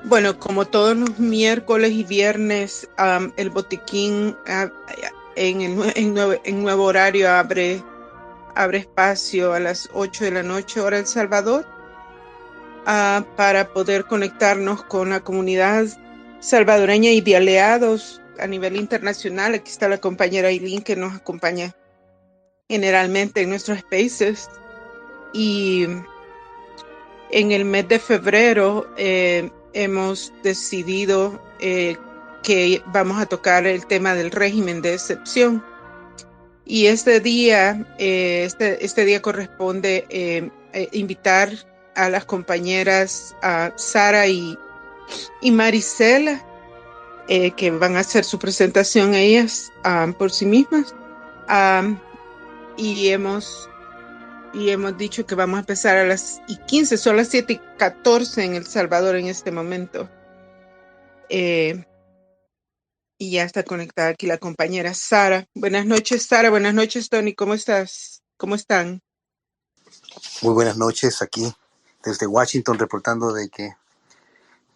Bueno, como todos los miércoles y viernes, el botiquín en el en nuevo horario abre espacio a las 8 de la noche, hora El Salvador, para poder conectarnos con la comunidad salvadoreña y de aliados a nivel internacional. Aquí está la compañera Eileen que nos acompaña generalmente en nuestros spaces. Y en el mes de febrero hemos decidido que vamos a tocar el tema del régimen de excepción. Y este día, este día corresponde invitar a las compañeras a Sara y Marisela, que van a hacer su presentación ellas por sí mismas. Um, y hemos dicho que vamos a empezar a las 15, son las 7:14 en El Salvador en este momento. Y ya está conectada aquí la compañera Sara. Buenas noches, Sara. Buenas noches, Tony. ¿Cómo estás? ¿Cómo están? Muy buenas noches, aquí desde Washington, reportando de que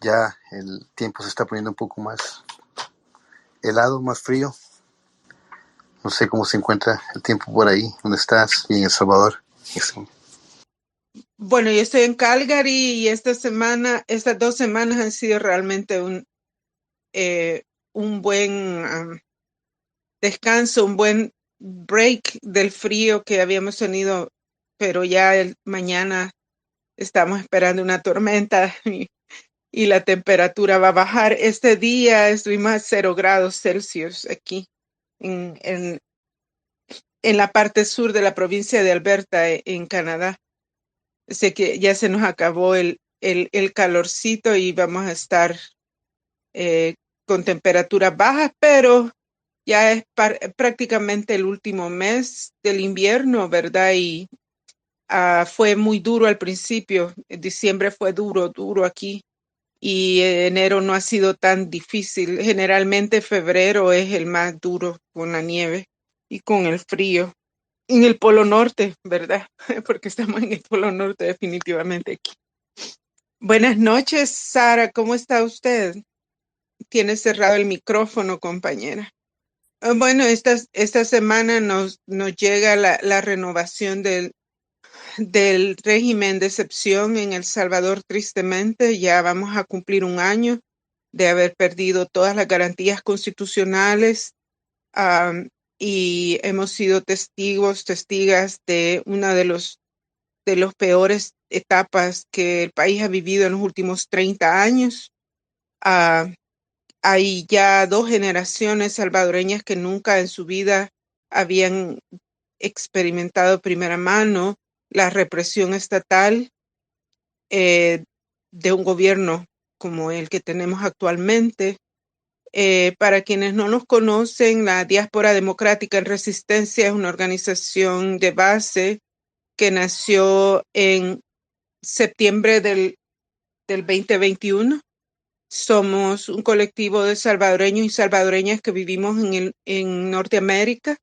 ya el tiempo se está poniendo un poco más helado, más frío. No sé cómo se encuentra el tiempo por ahí, donde estás, y en El Salvador. Bueno, yo estoy en Calgary y estas 2 semanas han sido realmente un buen descanso, un buen break del frío que habíamos tenido, pero ya mañana estamos esperando una tormenta y la temperatura va a bajar. Este día estuvimos a 0 grados Celsius aquí en, en, en la parte sur de la provincia de Alberta, en Canadá. Sé que ya se nos acabó el calorcito y vamos a estar eh, con temperaturas bajas, pero ya es prácticamente el último mes del invierno, ¿verdad? Y fue muy duro al principio. Diciembre fue duro aquí y enero no ha sido tan difícil. Generalmente febrero es el más duro con la nieve y con el frío. En el Polo Norte, ¿verdad? Porque estamos en el Polo Norte definitivamente aquí. Buenas noches, Sara. ¿Cómo está usted? Tiene cerrado el micrófono, compañera. Bueno, esta semana nos llega la renovación del régimen de excepción en El Salvador, tristemente. Ya vamos a cumplir un año de haber perdido todas las garantías constitucionales, y hemos sido testigas de una de los peores etapas que el país ha vivido en los últimos 30 años. Ah, Hay ya 2 generaciones salvadoreñas que nunca en su vida habían experimentado de primera mano la represión estatal eh, de un gobierno como el que tenemos actualmente. Para quienes no nos conocen, la Diáspora Democrática en Resistencia es una organización de base que nació en septiembre del 2021. Somos un colectivo de salvadoreños y salvadoreñas que vivimos en Norteamérica,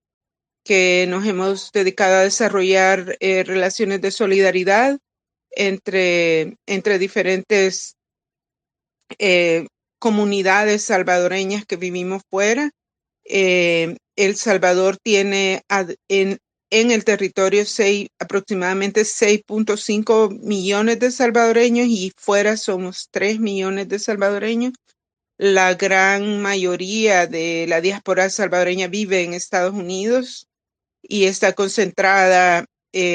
que nos hemos dedicado a desarrollar relaciones de solidaridad entre diferentes eh, comunidades salvadoreñas que vivimos fuera. El Salvador tiene en el territorio aproximadamente 6.5 millones de salvadoreños y fuera somos 3 millones de salvadoreños. La gran mayoría de la diáspora salvadoreña vive en Estados Unidos y está concentrada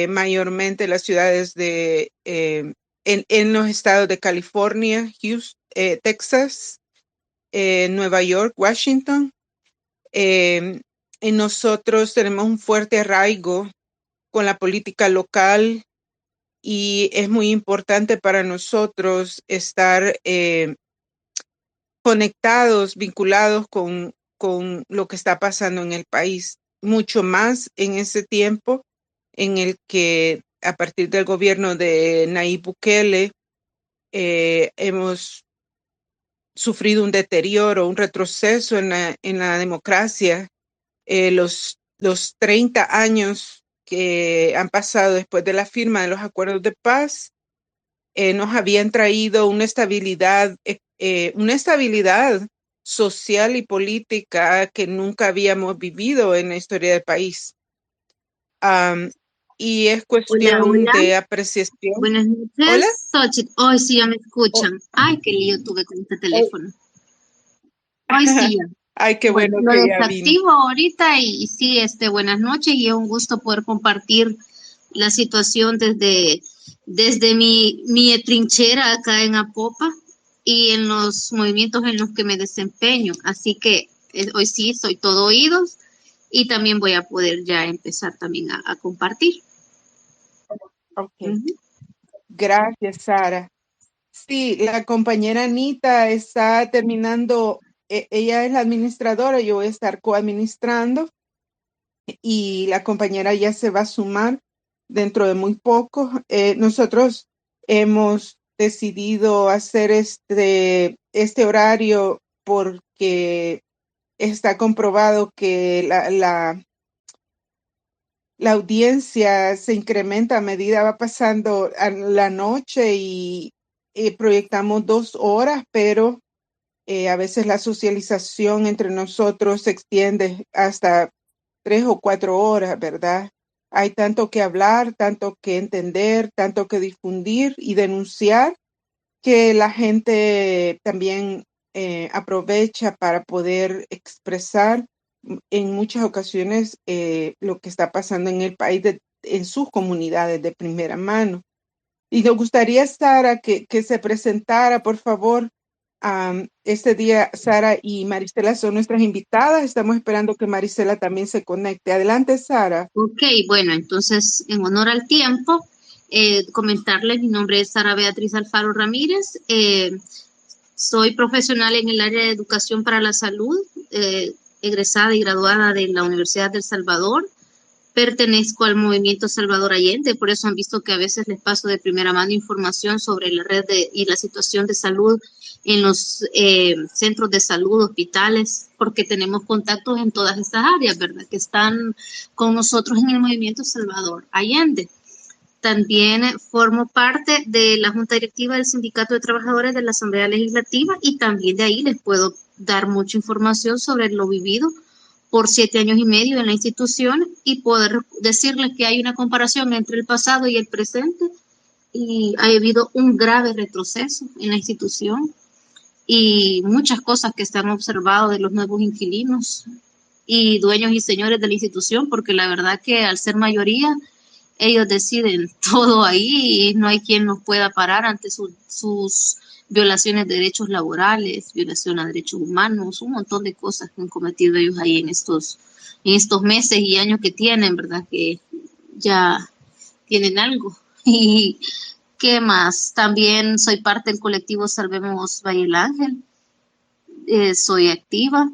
mayormente en las ciudades en los estados de California, Houston, Texas, Nueva York, Washington. Eh, y nosotros tenemos un fuerte arraigo con la política local y es muy importante para nosotros estar conectados, vinculados con lo que está pasando en el país, mucho más en ese tiempo en el que a partir del gobierno de Nayib Bukele hemos sufrido un deterioro, un retroceso en la democracia. Los 30 años que han pasado después de la firma de los acuerdos de paz nos habían traído una estabilidad una estabilidad social y política que nunca habíamos vivido en la historia del país. Y es Hola, cuestión hola. de apreciación. Buenas Hola. noches, Xochitl. Hoy sí ya me Oh, escuchan. Ay, qué lío tuve con este oh. teléfono. Hoy sí ya. Ay, qué Bueno, bueno lo que ya vino. desactivo ahorita y sí, buenas noches y es un gusto poder compartir la situación desde mi trinchera acá en Apopa y en los movimientos en los que me desempeño. Así que hoy sí soy todo oídos y también voy a poder ya empezar también a compartir. Ok. Ujú. Gracias, Sara. Sí, la compañera Anita está terminando, ella es la administradora, yo voy a estar coadministrando y la compañera ya se va a sumar dentro de muy poco. Nosotros hemos decidido hacer este horario porque está comprobado que la audiencia se incrementa a medida va pasando la noche y proyectamos 2 horas, pero a veces la socialización entre nosotros se extiende hasta 3 o 4 horas, ¿verdad? Hay tanto que hablar, tanto que entender, tanto que difundir y denunciar que la gente también aprovecha para poder expresar en muchas ocasiones lo que está pasando en el país, en sus comunidades de primera mano. Y nos gustaría, Sara, que se presentara, por favor. Este día, Sara y Marisela son nuestras invitadas. Estamos esperando que Marisela también se conecte. Adelante, Sara. Ok, bueno, entonces en honor al tiempo, comentarles, mi nombre es Sara Beatriz Alfaro Ramírez, soy profesional en el área de educación para la salud, egresada y graduada de la Universidad del Salvador. Pertenezco al movimiento Salvador Allende, por eso han visto que a veces les paso de primera mano información sobre la red y la situación de salud en los centros de salud, hospitales, porque tenemos contactos en todas estas áreas, ¿verdad? Que están con nosotros en el movimiento Salvador Allende. También formo parte de la Junta Directiva del Sindicato de Trabajadores de la Asamblea Legislativa y también de ahí les puedo dar mucha información sobre lo vivido por 7 años y medio en la institución y poder decirles que hay una comparación entre el pasado y el presente y ha habido un grave retroceso en la institución y muchas cosas que se han observado de los nuevos inquilinos y dueños y señores de la institución, porque la verdad que al ser mayoría, ellos deciden todo ahí y no hay quien nos pueda parar ante sus violaciones de derechos laborales, violación a derechos humanos, un montón de cosas que han cometido ellos ahí en estos meses y años que tienen, ¿verdad? Que ya tienen algo. Y qué más, también soy parte del colectivo Salvemos Valle del Ángel, soy activa.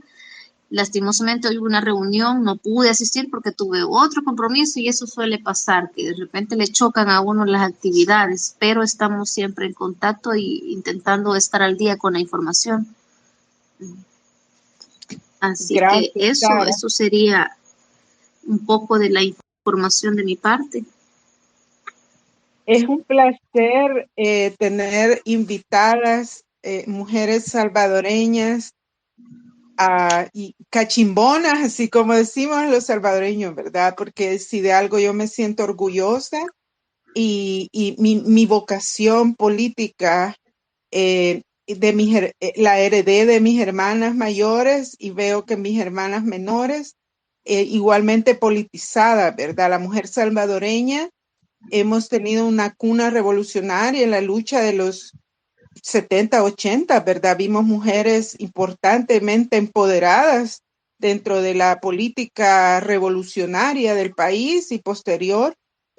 Lastimosamente hoy hubo una reunión, no pude asistir porque tuve otro compromiso y eso suele pasar, que de repente le chocan a uno las actividades, pero estamos siempre en contacto y intentando estar al día con la información. Así que Gracias, eso, Sara. eso sería un poco de la información de mi parte. Es un placer tener invitadas mujeres salvadoreñas y cachimbonas, así como decimos los salvadoreños, ¿verdad? Porque si de algo yo me siento orgullosa y mi vocación política la heredé de mis hermanas mayores y veo que mis hermanas menores igualmente politizadas, ¿verdad? La mujer salvadoreña hemos tenido una cuna revolucionaria en la lucha de los 70, 80, ¿verdad? Vimos mujeres importantemente empoderadas dentro de la política revolucionaria del país y posterior.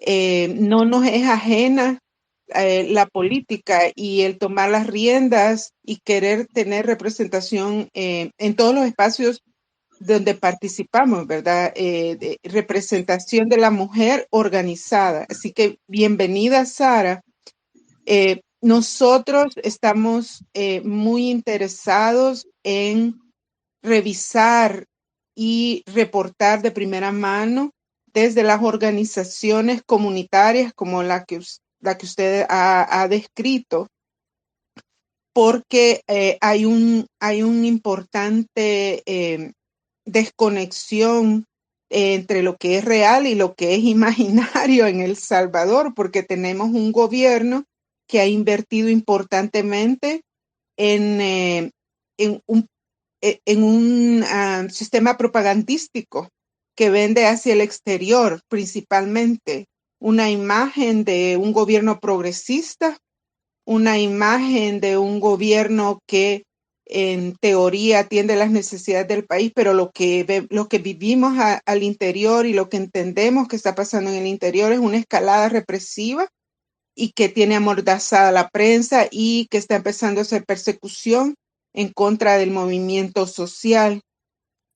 No nos es ajena la política y el tomar las riendas y querer tener representación en todos los espacios donde participamos, ¿verdad? Representación de la mujer organizada. Así que bienvenida, Sara. Nosotros estamos muy interesados en revisar y reportar de primera mano desde las organizaciones comunitarias como la que usted ha descrito, porque hay un importante desconexión entre lo que es real y lo que es imaginario en El Salvador, porque tenemos un gobierno que ha invertido importantemente en un sistema propagandístico que vende hacia el exterior principalmente una imagen de un gobierno progresista, una imagen de un gobierno que en teoría atiende las necesidades del país, pero lo que vivimos al interior y lo que entendemos que está pasando en el interior es una escalada represiva y que tiene amordazada la prensa y que está empezando a hacer persecución en contra del movimiento social.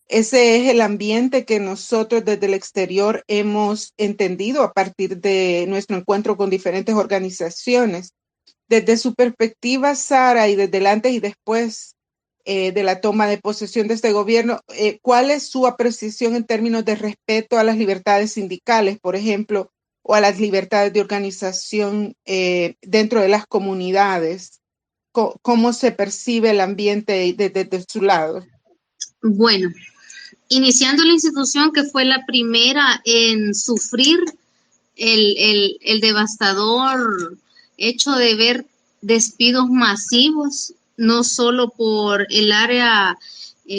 Ese es el ambiente que nosotros desde el exterior hemos entendido a partir de nuestro encuentro con diferentes organizaciones. Desde su perspectiva, Sara, y desde el antes y después de la toma de posesión de este gobierno, ¿cuál es su apreciación en términos de respeto a las libertades sindicales, por ejemplo, o a las libertades de organización dentro de las comunidades? ¿Cómo se percibe el ambiente desde su lado? Bueno, iniciando la institución que fue la primera en sufrir el devastador hecho de ver despidos masivos, no solo por el área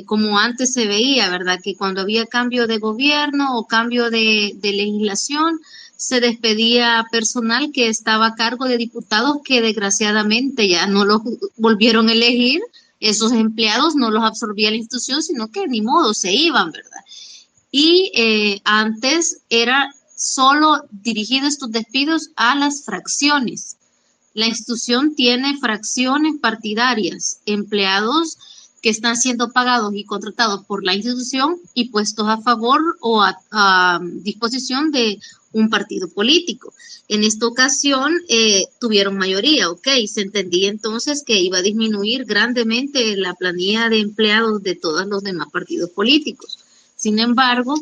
como antes se veía, ¿verdad? Que cuando había cambio de gobierno o cambio de legislación, se despedía personal que estaba a cargo de diputados que desgraciadamente ya no los volvieron a elegir. Esos empleados no los absorbía la institución, sino que ni modo, se iban, ¿verdad? Y antes era solo dirigido estos despidos a las fracciones. La institución tiene fracciones partidarias, empleados que están siendo pagados y contratados por la institución y puestos a favor o a disposición de un partido político. En esta ocasión tuvieron mayoría, ok, se entendía entonces que iba a disminuir grandemente la planilla de empleados de todos los demás partidos políticos. Sin embargo,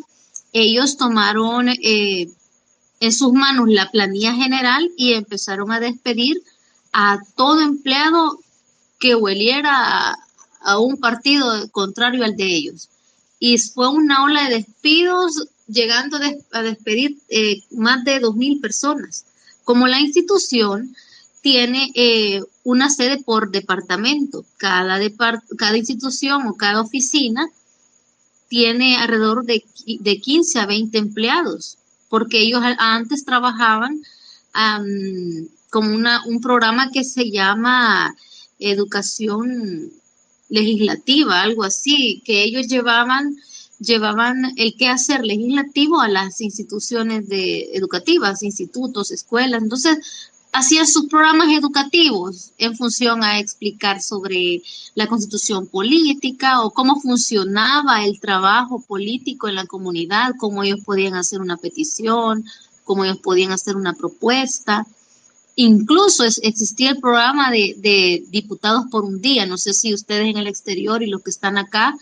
ellos tomaron en sus manos la planilla general y empezaron a despedir a todo empleado que hueliera a un partido contrario al de ellos. Y fue una ola de despidos, llegando a despedir más de 2,000 personas. Como la institución tiene una sede por departamento, cada institución o cada oficina tiene alrededor de 15 a 20 empleados, porque ellos antes trabajaban como un programa que se llama educación legislativa, algo así, que ellos llevaban el quehacer legislativo a las instituciones educativas, institutos, escuelas. Entonces, hacían sus programas educativos en función a explicar sobre la constitución política o cómo funcionaba el trabajo político en la comunidad, cómo ellos podían hacer una petición, cómo ellos podían hacer una propuesta. Incluso existía el programa de diputados por un día. No sé si ustedes en el exterior y los que están acá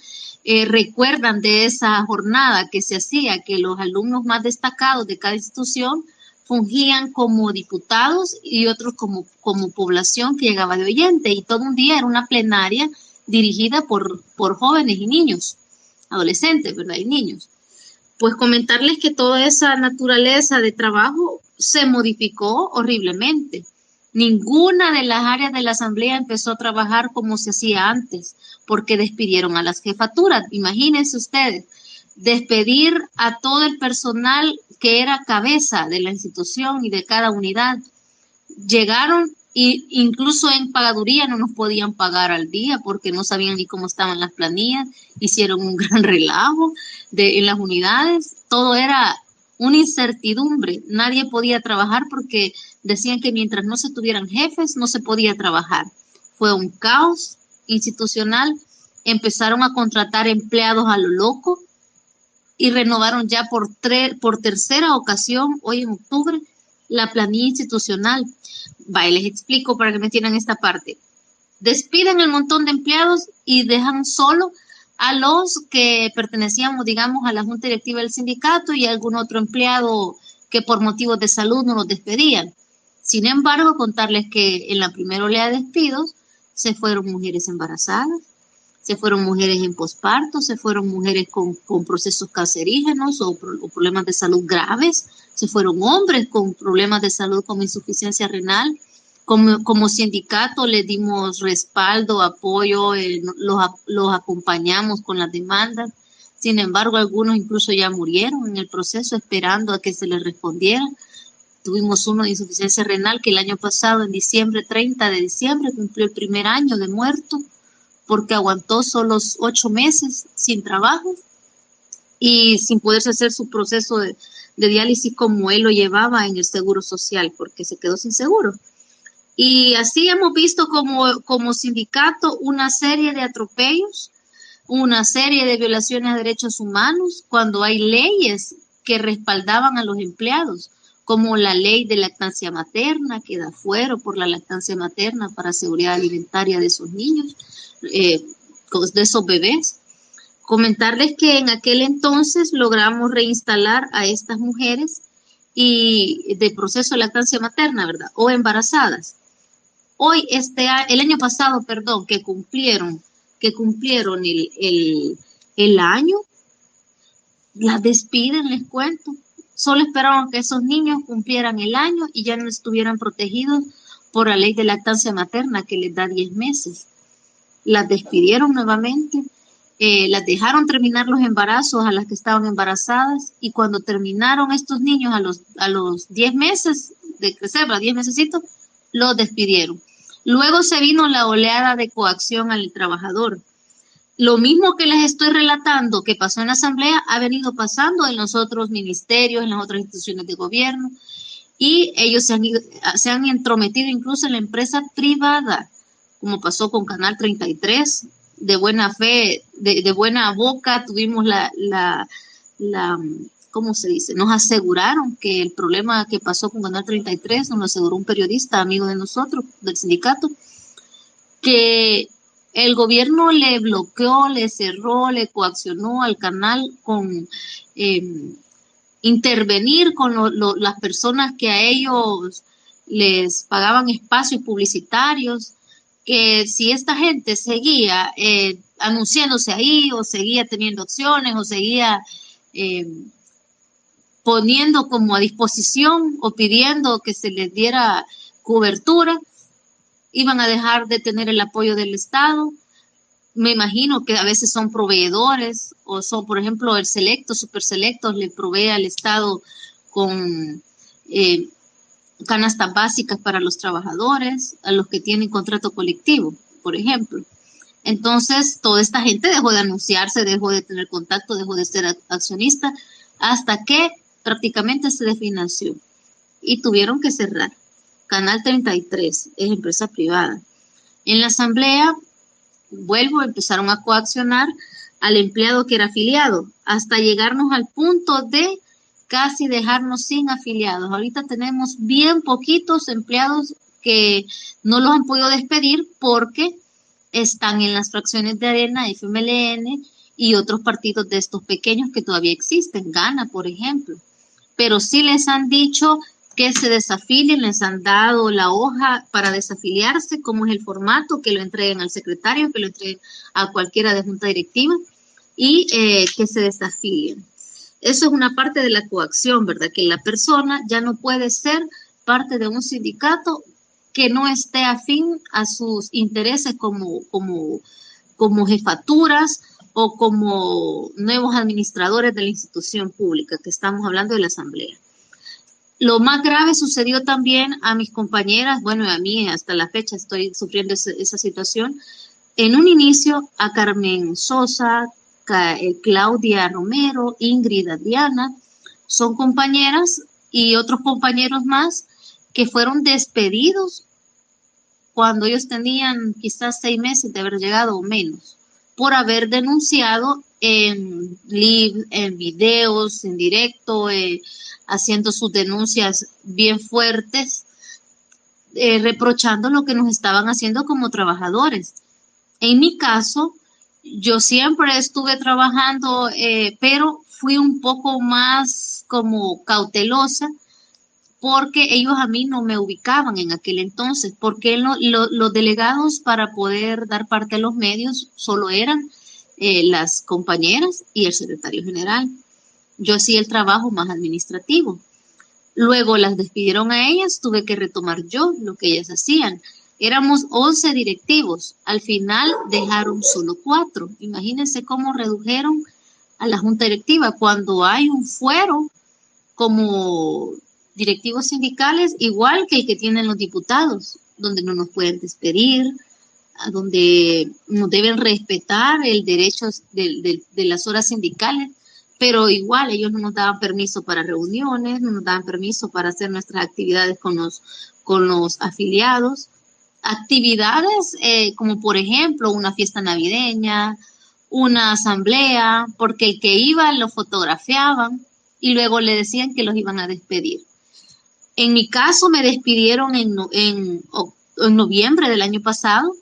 recuerdan de esa jornada que se hacía, que los alumnos más destacados de cada institución fungían como diputados y otros como población que llegaba de oyente, y todo un día era una plenaria dirigida por jóvenes y niños, adolescentes, ¿verdad? Y niños. Pues comentarles que toda esa naturaleza de trabajo se modificó horriblemente. Ninguna de las áreas de la asamblea empezó a trabajar como se hacía antes, porque despidieron a las jefaturas. Imagínense ustedes, despedir a todo el personal que era cabeza de la institución y de cada unidad. Llegaron e incluso en pagaduría no nos podían pagar al día porque no sabían ni cómo estaban las planillas. Hicieron un gran relajo en las unidades. Todo era una incertidumbre. Nadie podía trabajar porque decían que mientras no se tuvieran jefes no se podía trabajar. Fue un caos institucional. Empezaron a contratar empleados a lo loco y renovaron ya por tercera ocasión, hoy en octubre, la planilla institucional. Les explico para que me entiendan esta parte. Despiden el montón de empleados y dejan solo a los que pertenecíamos, digamos, a la junta directiva del sindicato y algún otro empleado que por motivos de salud no los despedían. Sin embargo, contarles que en la primera oleada de despidos se fueron mujeres embarazadas, se fueron mujeres en posparto, se fueron mujeres con procesos cancerígenos o problemas de salud graves, se fueron hombres con problemas de salud como insuficiencia renal. Como sindicato les dimos respaldo, apoyo, los acompañamos con las demandas. Sin embargo, algunos incluso ya murieron en el proceso esperando a que se les respondiera. Tuvimos uno de insuficiencia renal que el año pasado, en diciembre, 30 de diciembre, cumplió el primer año de muerto porque aguantó solo 8 meses sin trabajo y sin poderse hacer su proceso de diálisis como él lo llevaba en el seguro social porque se quedó sin seguro. Y así hemos visto como sindicato una serie de atropellos, una serie de violaciones a derechos humanos cuando hay leyes que respaldaban a los empleados, como la ley de lactancia materna, que da fuero por la lactancia materna para seguridad alimentaria de esos niños, de esos bebés. Comentarles que en aquel entonces logramos reinstalar a estas mujeres y de proceso de lactancia materna, ¿verdad? O embarazadas. Hoy, el año pasado, perdón, que cumplieron el año, las despiden, les cuento. Solo esperaban que esos niños cumplieran el año y ya no estuvieran protegidos por la ley de lactancia materna que les da 10 meses. Las despidieron nuevamente, las dejaron terminar los embarazos a las que estaban embarazadas y cuando terminaron estos niños a los 10 meses de crecer, a 10 mesecitos, los despidieron. Luego se vino la oleada de coacción al trabajador. Lo mismo que les estoy relatando que pasó en la Asamblea ha venido pasando en los otros ministerios, en las otras instituciones de gobierno y ellos se han entrometido incluso en la empresa privada, como pasó con Canal 33, de buena fe, de buena boca tuvimos ¿cómo se dice? Nos aseguraron que el problema que pasó con Canal 33, nos lo aseguró un periodista amigo de nosotros, del sindicato, que el gobierno le bloqueó, le cerró, le coaccionó al canal con intervenir con las personas que a ellos les pagaban espacios publicitarios, que si esta gente seguía anunciándose ahí o seguía teniendo acciones o seguía poniendo como a disposición o pidiendo que se les diera cobertura, iban a dejar de tener el apoyo del Estado. Me imagino que a veces son proveedores o son, por ejemplo, el Selecto, Super Selectos le provee al Estado con canastas básicas para los trabajadores, a los que tienen contrato colectivo, por ejemplo. Entonces, toda esta gente dejó de anunciarse, dejó de tener contacto, dejó de ser accionista, hasta que prácticamente se desfinanció y tuvieron que cerrar. Canal 33 es empresa privada. En la asamblea, empezaron a coaccionar al empleado que era afiliado, hasta llegarnos al punto de casi dejarnos sin afiliados. Ahorita tenemos bien poquitos empleados que no los han podido despedir porque están en las fracciones de Arena, FMLN y otros partidos de estos pequeños que todavía existen, Gana, por ejemplo. Pero sí les han dicho que se desafilien, les han dado la hoja para desafiliarse, cómo es el formato, que lo entreguen al secretario, que lo entreguen a cualquiera de junta directiva y que se desafilien. Eso es una parte de la coacción, ¿verdad? Que la persona ya no puede ser parte de un sindicato que no esté afín a sus intereses como jefaturas o como nuevos administradores de la institución pública, que estamos hablando de la asamblea. Lo más grave sucedió también a mis compañeras, bueno, a mí hasta la fecha estoy sufriendo esa situación. En un inicio a Carmen Sosa, Claudia Romero, Ingrid Adriana, son compañeras y otros compañeros más que fueron despedidos cuando ellos tenían quizás 6 meses de haber llegado o menos, por haber denunciado en live, en videos, en directo, haciendo sus denuncias bien fuertes, reprochando lo que nos estaban haciendo como trabajadores. En mi caso, yo siempre estuve trabajando, pero fui un poco más como cautelosa, porque ellos a mí no me ubicaban en aquel entonces, porque los delegados para poder dar parte a los medios solo eran las compañeras y el secretario general. Yo hacía el trabajo más administrativo. Luego las despidieron a ellas, tuve que retomar yo lo que ellas hacían. Éramos 11 directivos, al final dejaron solo 4. Imagínense cómo redujeron a la junta directiva cuando hay un fuero como directivos sindicales, igual que el que tienen los diputados, donde no nos pueden despedir, a donde nos deben respetar el derecho de las horas sindicales, pero igual ellos no nos daban permiso para reuniones, no nos daban permiso para hacer nuestras actividades con los afiliados. Actividades como por ejemplo una fiesta navideña, una asamblea, porque el que iba lo fotografiaban y luego le decían que los iban a despedir. En mi caso me despidieron en noviembre del año pasado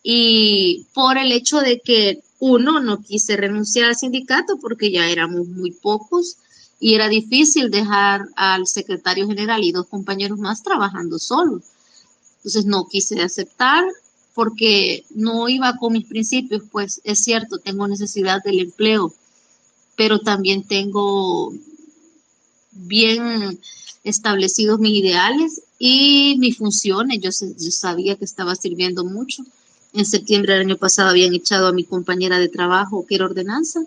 y por el hecho de que no quise renunciar al sindicato porque ya éramos muy pocos y era difícil dejar al secretario general y 2 compañeros más trabajando solos. Entonces no quise aceptar porque no iba con mis principios, pues es cierto, tengo necesidad del empleo, pero también tengo bien establecidos mis ideales y mis funciones. Yo sabía que estaba sirviendo mucho. En septiembre del año pasado habían echado a mi compañera de trabajo, que era ordenanza,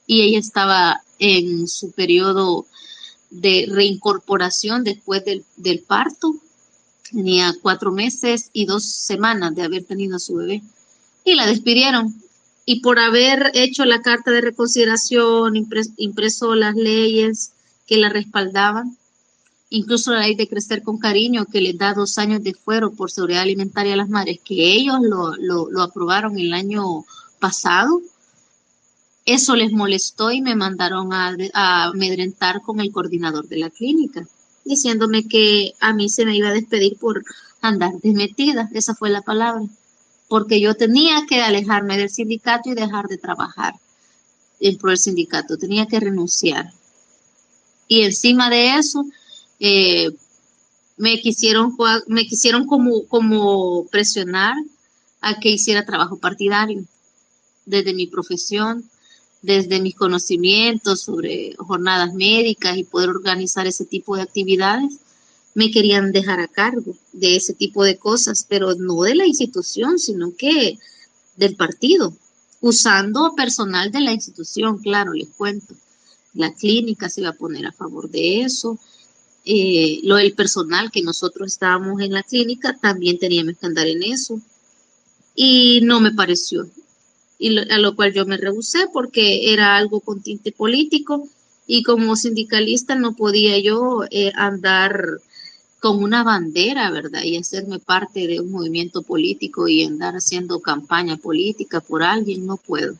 y ella estaba en su periodo de reincorporación después del parto. Tenía 4 meses y 2 semanas de haber tenido a su bebé y la despidieron. Y por haber hecho la carta de reconsideración, impreso las leyes que la respaldaban, incluso la ley de crecer con cariño, que les da 2 años de fuero por seguridad alimentaria a las madres, que ellos lo aprobaron el año pasado, eso les molestó y me mandaron a amedrentar con el coordinador de la clínica, diciéndome que a mí se me iba a despedir por andar desmetida, esa fue la palabra, porque yo tenía que alejarme del sindicato y dejar de trabajar en pro del sindicato, tenía que renunciar. Y encima de eso, me quisieron como presionar a que hiciera trabajo partidario, desde mi profesión, desde mis conocimientos sobre jornadas médicas y poder organizar ese tipo de actividades. Me querían dejar a cargo de ese tipo de cosas, pero no de la institución, sino que del partido, usando personal de la institución, claro, les cuento. La clínica se iba a poner a favor de eso. El personal que nosotros estábamos en la clínica también teníamos que andar en eso. Y no me pareció. A lo cual yo me rehusé porque era algo con tinte político y como sindicalista no podía yo andar con una bandera, ¿verdad? Y hacerme parte de un movimiento político y andar haciendo campaña política por alguien, no puedo.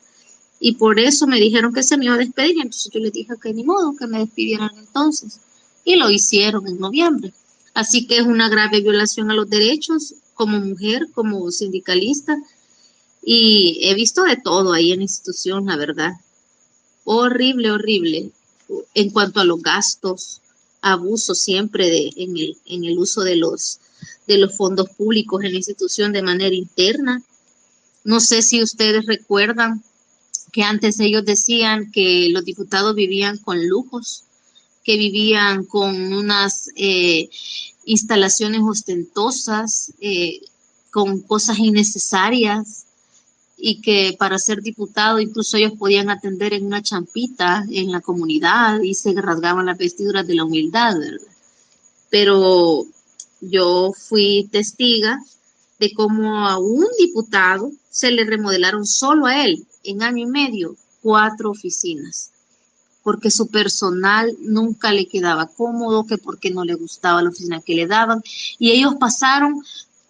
Y por eso me dijeron que se me iba a despedir, entonces yo les dije que ni modo, que me despidieran entonces. Y lo hicieron en noviembre. Así que es una grave violación a los derechos como mujer, como sindicalista. Y he visto de todo ahí en la institución, la verdad. Horrible, horrible. En cuanto a los gastos, abuso siempre en el uso de los fondos públicos en la institución de manera interna. No sé si ustedes recuerdan que antes ellos decían que los diputados vivían con lujos, que vivían con unas instalaciones ostentosas, con cosas innecesarias, y que para ser diputado incluso ellos podían atender en una champita en la comunidad y se rasgaban las vestiduras de la humildad, ¿verdad? Pero yo fui testiga de cómo a un diputado se le remodelaron solo a él en año y medio 4 oficinas, porque su personal nunca le quedaba cómodo, que porque no le gustaba la oficina que le daban, y ellos pasaron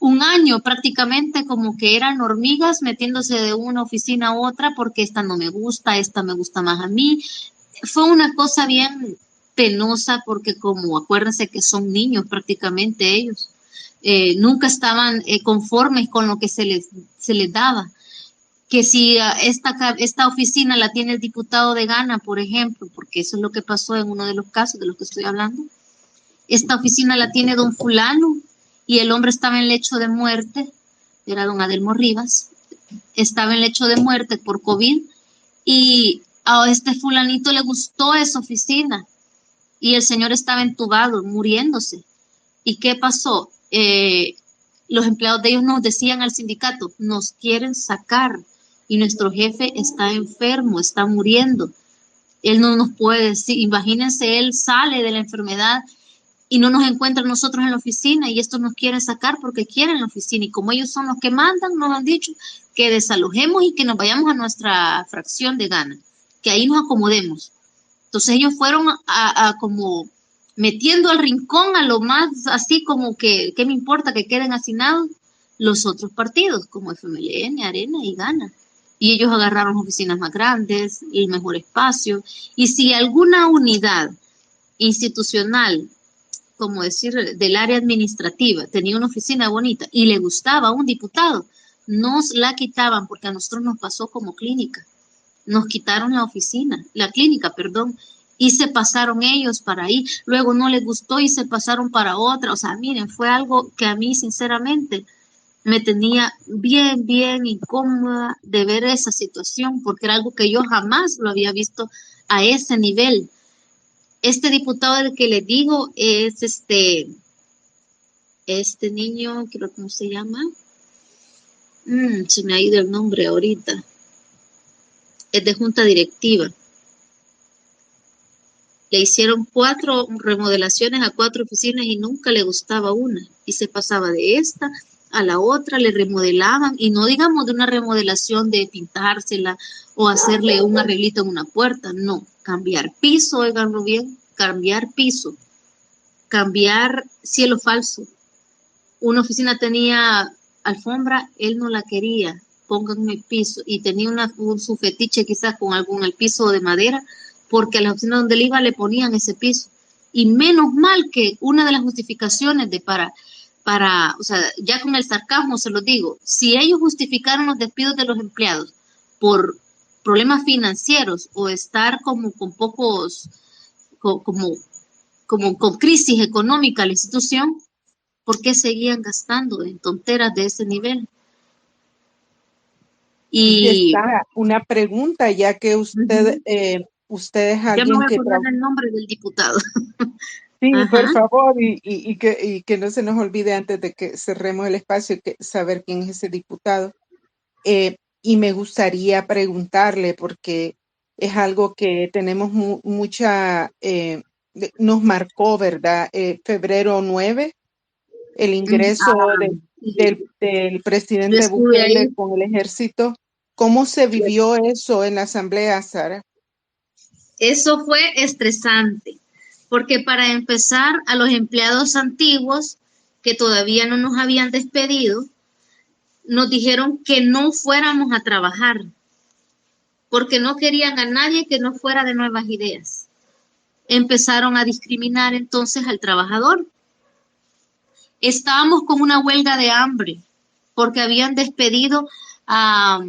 un año prácticamente como que eran hormigas metiéndose de una oficina a otra porque esta no me gusta, esta me gusta más a mí. Fue una cosa bien penosa porque como acuérdense que son niños prácticamente ellos, nunca estaban conformes con lo que se les daba. Que si esta oficina la tiene el diputado de Ghana, por ejemplo, porque eso es lo que pasó en uno de los casos de los que estoy hablando, esta oficina la tiene don fulano, y el hombre estaba en lecho de muerte, era don Adelmo Rivas, estaba en lecho de muerte por COVID, y a este fulanito le gustó esa oficina, y el señor estaba entubado, muriéndose. ¿Y qué pasó? Los empleados de ellos nos decían al sindicato, nos quieren sacar, y nuestro jefe está enfermo, está muriendo. Él no nos puede decir, imagínense, él sale de la enfermedad y no nos encuentran nosotros en la oficina, y estos nos quieren sacar porque quieren la oficina, y como ellos son los que mandan, nos han dicho que desalojemos y que nos vayamos a nuestra fracción de Ghana, que ahí nos acomodemos. Entonces ellos fueron a como metiendo al rincón a lo más así como que, ¿qué me importa que queden hacinados los otros partidos, como FMLN, Arena y Ghana? Y ellos agarraron oficinas más grandes, el mejor espacio, y si alguna unidad institucional, como decir, del área administrativa, tenía una oficina bonita y le gustaba a un diputado, nos la quitaban, porque a nosotros nos pasó como clínica. Nos quitaron la oficina, la clínica, perdón, y se pasaron ellos para ahí. Luego no les gustó y se pasaron para otra. O sea, miren, fue algo que a mí, sinceramente, me tenía bien, bien incómoda de ver esa situación, porque era algo que yo jamás lo había visto a ese nivel. Este diputado del que les digo es este niño, creo, ¿cómo se llama? Se me ha ido el nombre ahorita. Es de junta directiva. Le hicieron 4 remodelaciones a 4 oficinas y nunca le gustaba una. Y se pasaba de esta a la otra, le remodelaban, y no digamos de una remodelación de pintársela o hacerle un arreglito en una puerta, no. Cambiar piso, oiganlo bien, cambiar piso, cambiar cielo falso. Una oficina tenía alfombra, él no la quería, pónganme piso, y tenía su fetiche quizás con el piso de madera, porque a la oficina donde él iba le ponían ese piso. Y menos mal que una de las justificaciones de o sea, ya con el sarcasmo se lo digo, si ellos justificaron los despidos de los empleados por problemas financieros o estar como con pocos, como con crisis económica la institución, ¿por qué seguían gastando en tonteras de ese nivel? Y Y está una pregunta, ya que usted es ya me alguien voy a que acordar el nombre del diputado. sí, por Ajá. favor, y que no se nos olvide antes de que cerremos el espacio, saber quién es ese diputado. Y me gustaría preguntarle, porque es algo que tenemos mucha, nos marcó, ¿verdad? Febrero 9, el ingreso del Yo presidente estuve Bukele ahí. con el ejército. ¿Cómo se vivió eso en la asamblea, Sara? Eso fue estresante, porque para empezar, a los empleados antiguos que todavía no nos habían despedido, nos dijeron que no fuéramos a trabajar, porque no querían a nadie que no fuera de Nuevas Ideas. Empezaron a discriminar entonces al trabajador. Estábamos con una huelga de hambre, porque habían despedido a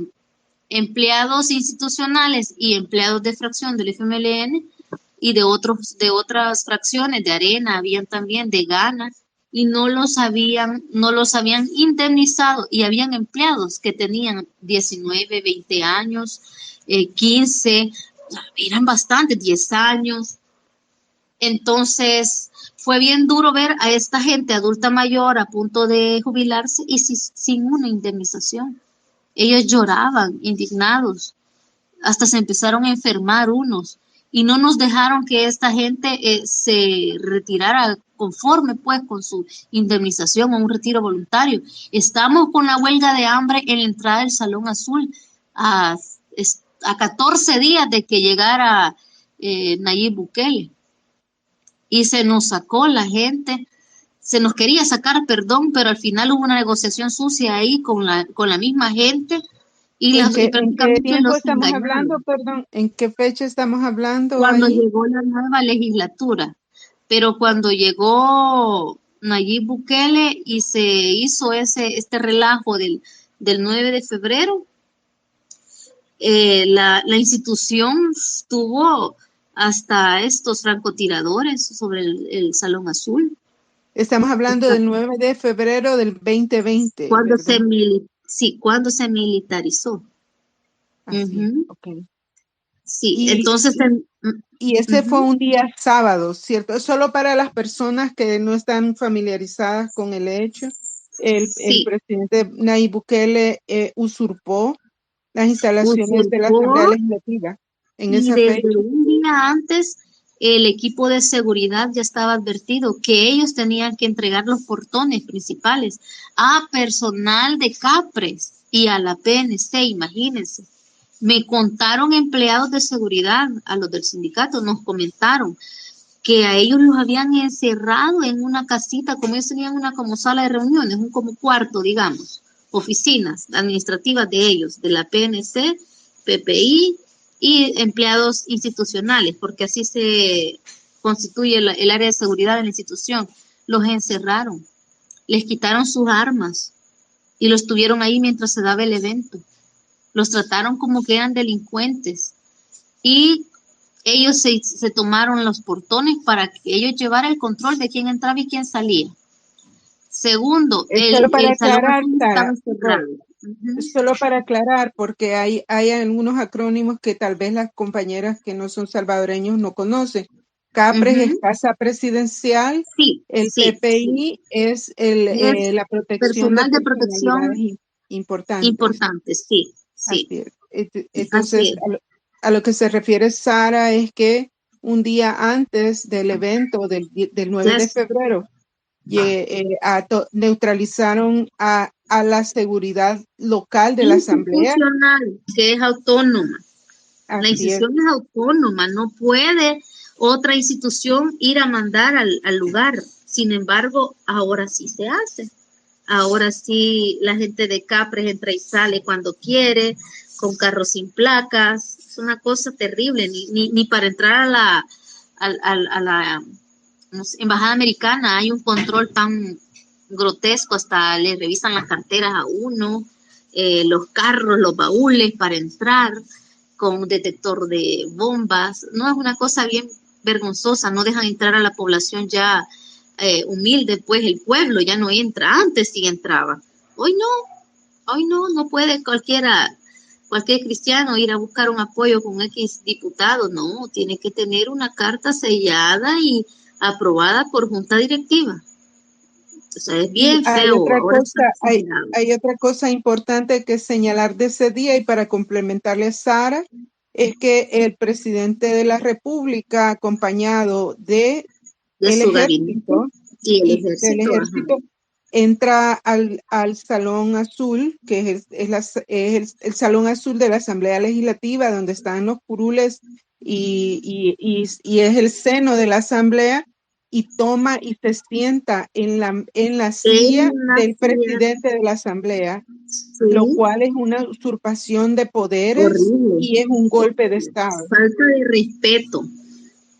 empleados institucionales y empleados de fracción del FMLN y de otras fracciones de Arena, habían también de Ghana, y no los habían indemnizado, y habían empleados que tenían 19, 20 años, 15, eran bastantes, 10 años. Entonces fue bien duro ver a esta gente adulta mayor a punto de jubilarse y sin una indemnización. Ellos lloraban, indignados, hasta se empezaron a enfermar unos, y no nos dejaron que esta gente se retirara conforme pues con su indemnización o un retiro voluntario. Estamos con la huelga de hambre en la entrada del Salón Azul a 14 días de que llegara Nayib Bukele, y se nos sacó la gente. Se nos quería sacar, perdón, pero al final hubo una negociación sucia ahí con la misma gente, y En qué prácticamente tiempo los estamos hablando, engañaron perdón? ¿En qué fecha estamos hablando cuando ahí? llegó la nueva legislatura. Pero cuando llegó Nayib Bukele y se hizo este relajo del 9 de febrero, la institución tuvo hasta estos francotiradores sobre el Salón Azul. Estamos hablando del 9 de febrero del 2020, Cuando ¿verdad? cuando se militarizó. Así, Ujú. ok. Sí, Y, entonces y ese fue un día sábado, ¿cierto? Solo para las personas que no están familiarizadas con el hecho, el sí, presidente Nayib Bukele usurpó las instalaciones de la Asamblea usurpó, Legislativa en y esa fecha. desde un día antes el equipo de seguridad ya estaba advertido que ellos tenían que entregar los portones principales a personal de Capres y a la PNC, imagínense. Me contaron empleados de seguridad, a los del sindicato, nos comentaron que a ellos los habían encerrado en una casita, como ellos tenían una como sala de reuniones, un como cuarto, digamos, oficinas administrativas de ellos, de la PNC, PPI y empleados institucionales, porque así se constituye el área de seguridad de la institución. Los encerraron, les quitaron sus armas y los tuvieron ahí mientras se daba el evento. Los trataron como que eran delincuentes y ellos se tomaron los portones para que ellos llevaran el control de quién entraba y quién salía. Segundo, Solo para el Salón aclarar, Azul Sara, estaba cerrado. Ujú. solo para aclarar, porque hay algunos acrónimos que tal vez las compañeras que no son salvadoreños no conocen. CAPRES es Ujú. Casa Presidencial, Sí, el sí, sí. PPI es Es la protección de personal de protección personalidades importantes. importante, sí, Así sí, es. así Entonces, es. a lo que se refiere Sara es que un día antes del evento del 9 de Entonces, febrero, neutralizaron a la seguridad local de la asamblea. institucional, que es autónoma. La Así es. institución es autónoma, no puede otra institución ir a mandar al lugar. Sin embargo, ahora sí se hace. Ahora sí la gente de Capres entra y sale cuando quiere, con carros sin placas. Es una cosa terrible, ni para entrar a la no sé, embajada americana hay un control tan grotesco, hasta le revisan las carteras a uno, los carros, los baúles para entrar con un detector de bombas. No, es una cosa bien vergonzosa, no dejan entrar a la población ya humilde, pues el pueblo ya no entra, antes sí entraba. Hoy no, no puede cualquier cristiano ir a buscar un apoyo con X diputado, no, tiene que tener una carta sellada y aprobada por junta directiva. O sea, es Y bien feo, ahora está hay otra cosa importante que señalar de ese día y para complementarle a Sara, es que el presidente de la República, acompañado de de el su gabinete ejército y el y del ejército, ajá. ejército, entra al Salón Azul, que el Salón Azul de la Asamblea Legislativa, donde están los curules y es el seno de la Asamblea, y toma y se sienta en la En silla la del ciudad, presidente de la Asamblea, lo sí, cual es una usurpación de poderes horrible. y es un golpe de Estado. Falta de respeto,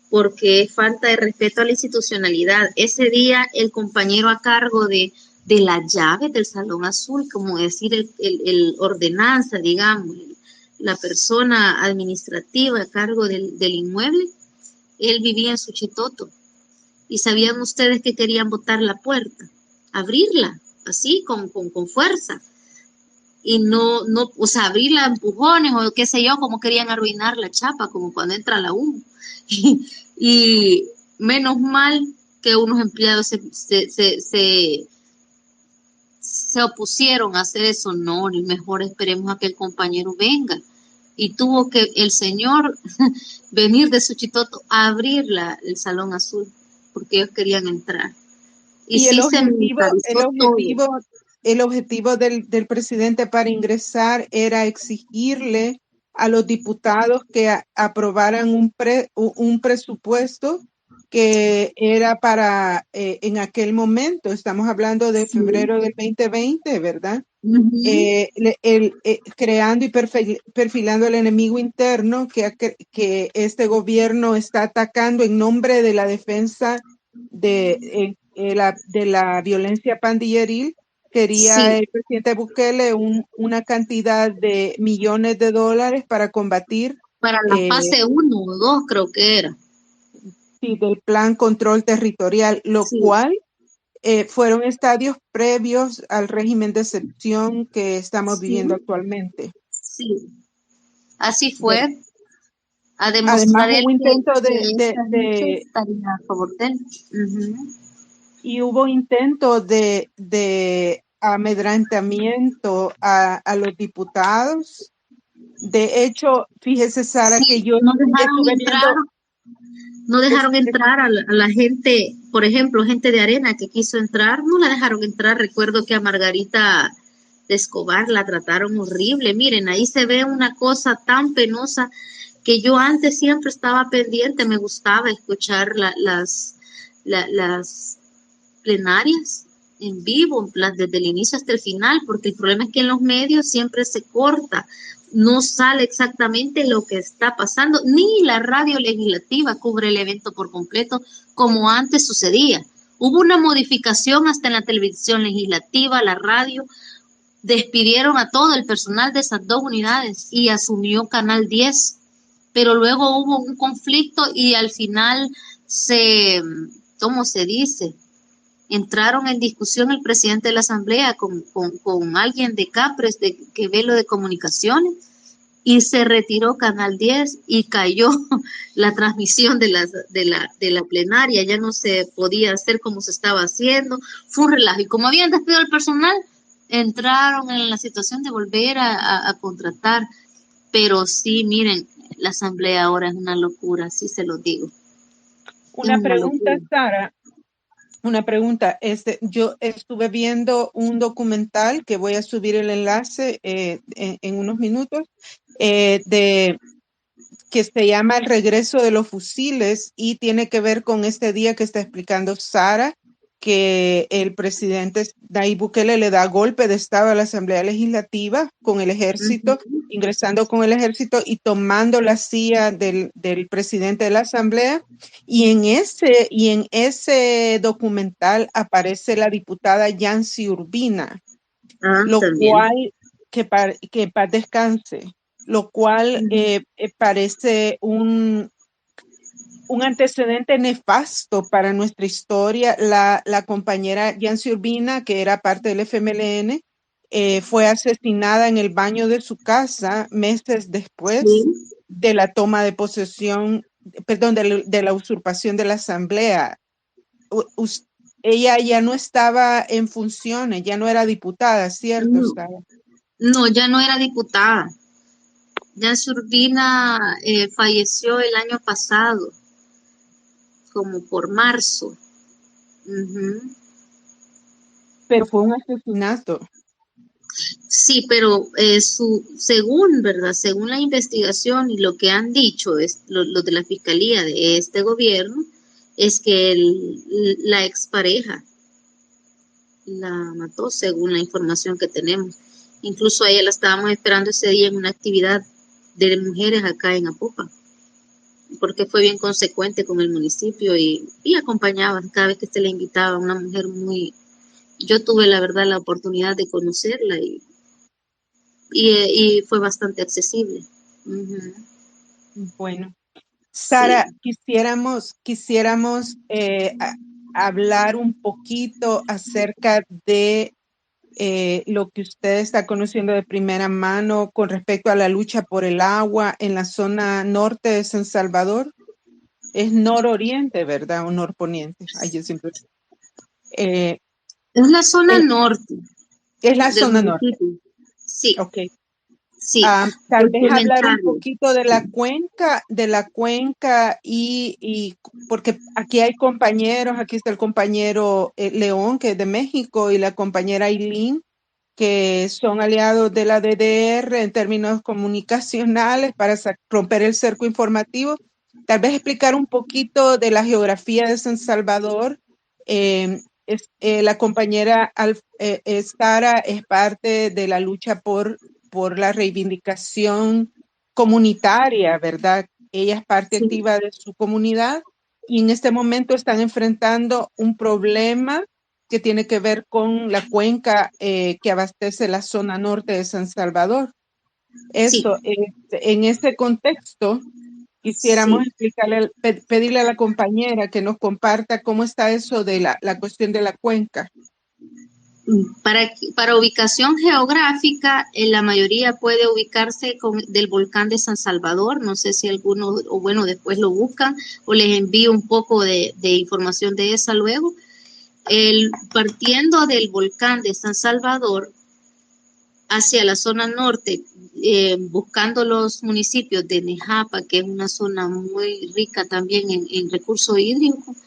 porque es falta de respeto a la institucionalidad. Ese día el compañero a cargo de la llave del Salón Azul, como decir el ordenanza, digamos, la persona administrativa a cargo del inmueble, él vivía en Suchitoto. Y sabían ustedes que querían botar la puerta, abrirla, así, con fuerza. Y no, o sea, abrirla a empujones o qué sé yo, como querían arruinar la chapa, como cuando entra la humo. Y menos mal que unos empleados se opusieron a hacer eso. No, mejor esperemos a que el compañero venga. Y tuvo que el señor venir de Suchitoto a abrir el Salón Azul, porque ellos querían entrar. Y Y sí se militarizó todo. el objetivo del presidente para ingresar era exigirle a los diputados que aprobaran un presupuesto que era para, en aquel momento, estamos hablando de Sí. febrero del 2020, ¿verdad? Uh-huh. Creando y perfilando el enemigo interno que este gobierno está atacando en nombre de la defensa de la violencia pandilleril. Quería Sí, el presidente Bukele una cantidad de millones de dólares para combatir Para la fase 1 o 2 creo que era. Sí, del Plan Control Territorial, lo Sí. cual fueron estadios previos al régimen de excepción que estamos viviendo actualmente. Sí, así fue. A Además, demostrar él hubo intento que esta gente estaría a favor de él. y hubo intento de amedrentamiento a los diputados. De hecho, fíjese, Sara, Sí, que yo no dejaron estuve entrar, viendo... no dejaron entrar a la gente, por ejemplo, gente de Arena que quiso entrar, no la dejaron entrar. Recuerdo que a Margarita de Escobar la trataron horrible. Miren, ahí se ve una cosa tan penosa que yo antes siempre estaba pendiente, me gustaba escuchar las plenarias en vivo, desde el inicio hasta el final, porque el problema es que en los medios siempre se corta, no sale exactamente lo que está pasando, ni la radio legislativa cubre el evento por completo como antes sucedía. Hubo una modificación hasta en la televisión legislativa, la radio, despidieron a todo el personal de esas dos unidades y asumió Canal 10, pero luego hubo un conflicto y al final ¿cómo se dice? Entraron en discusión el presidente de la Asamblea con alguien de Capres, que ve lo de comunicaciones, y se retiró Canal 10 y cayó la transmisión de la plenaria, ya no se podía hacer como se estaba haciendo, fue un relajo. Y como habían despedido al personal, entraron en la situación de volver a contratar, pero sí, miren, la Asamblea ahora es una locura, sí se lo digo. Una pregunta, Sara. Una pregunta, yo estuve viendo un documental que voy a subir el enlace en unos minutos, que se llama El regreso de los fusiles y tiene que ver con este día que está explicando Sara, que el presidente Nayib Bukele le da golpe de estado a la Asamblea Legislativa con el ejército, ingresando con el ejército y tomando la silla del presidente de la Asamblea. Y en ese documental aparece la diputada Yancy Urbina, lo cual, que paz descanse, lo cual parece un antecedente nefasto para nuestra historia. La compañera Yancy Urbina, que era parte del FMLN, fue asesinada en el baño de su casa meses después de la toma de posesión, perdón, de la usurpación de la Asamblea. Ella ya no estaba en funciones, ya no era diputada, ¿cierto? No, ya no era diputada. Yancy Urbina falleció el año pasado, como por marzo. Pero fue un asesinato. Sí, pero según, ¿verdad? Según la investigación y lo que han dicho los de la fiscalía de este gobierno, es que la expareja la mató, según la información que tenemos. Incluso a ella la estábamos esperando ese día en una actividad de mujeres acá en Apopa, porque fue bien consecuente con el municipio y acompañaba cada vez que se le invitaba, una mujer muy... Yo tuve la verdad la oportunidad de conocerla y fue bastante accesible. Bueno, Sara, sí. quisiéramos hablar un poquito acerca de lo que usted está conociendo de primera mano con respecto a la lucha por el agua en la zona norte de San Salvador. Es nororiente, ¿verdad? O norponiente. Ay, yo siempre... es la zona norte. Es la zona norte. Sí. Ok. Sí. Tal vez hablar un poquito de la cuenca y porque aquí hay compañeros, aquí está el compañero León, que es de México, y la compañera Aileen, que son aliados de la DDR en términos comunicacionales para romper el cerco informativo. Tal vez explicar un poquito de la geografía de San Salvador. La compañera Sara es parte de la lucha por la reivindicación comunitaria, ¿verdad? Ella es parte activa de su comunidad y en este momento están enfrentando un problema que tiene que ver con la cuenca que abastece la zona norte de San Salvador. Sí, Eso, en ese contexto, quisiéramos sí. explicarle, pedirle a la compañera que nos comparta cómo está eso de la cuestión de la cuenca. Para ubicación geográfica, la mayoría puede ubicarse del volcán de San Salvador. No sé si algunos, o bueno, después lo buscan o les envío un poco de información de esa luego. Partiendo del volcán de San Salvador hacia la zona norte, buscando los municipios de Nejapa, que es una zona muy rica también en recursos hídricos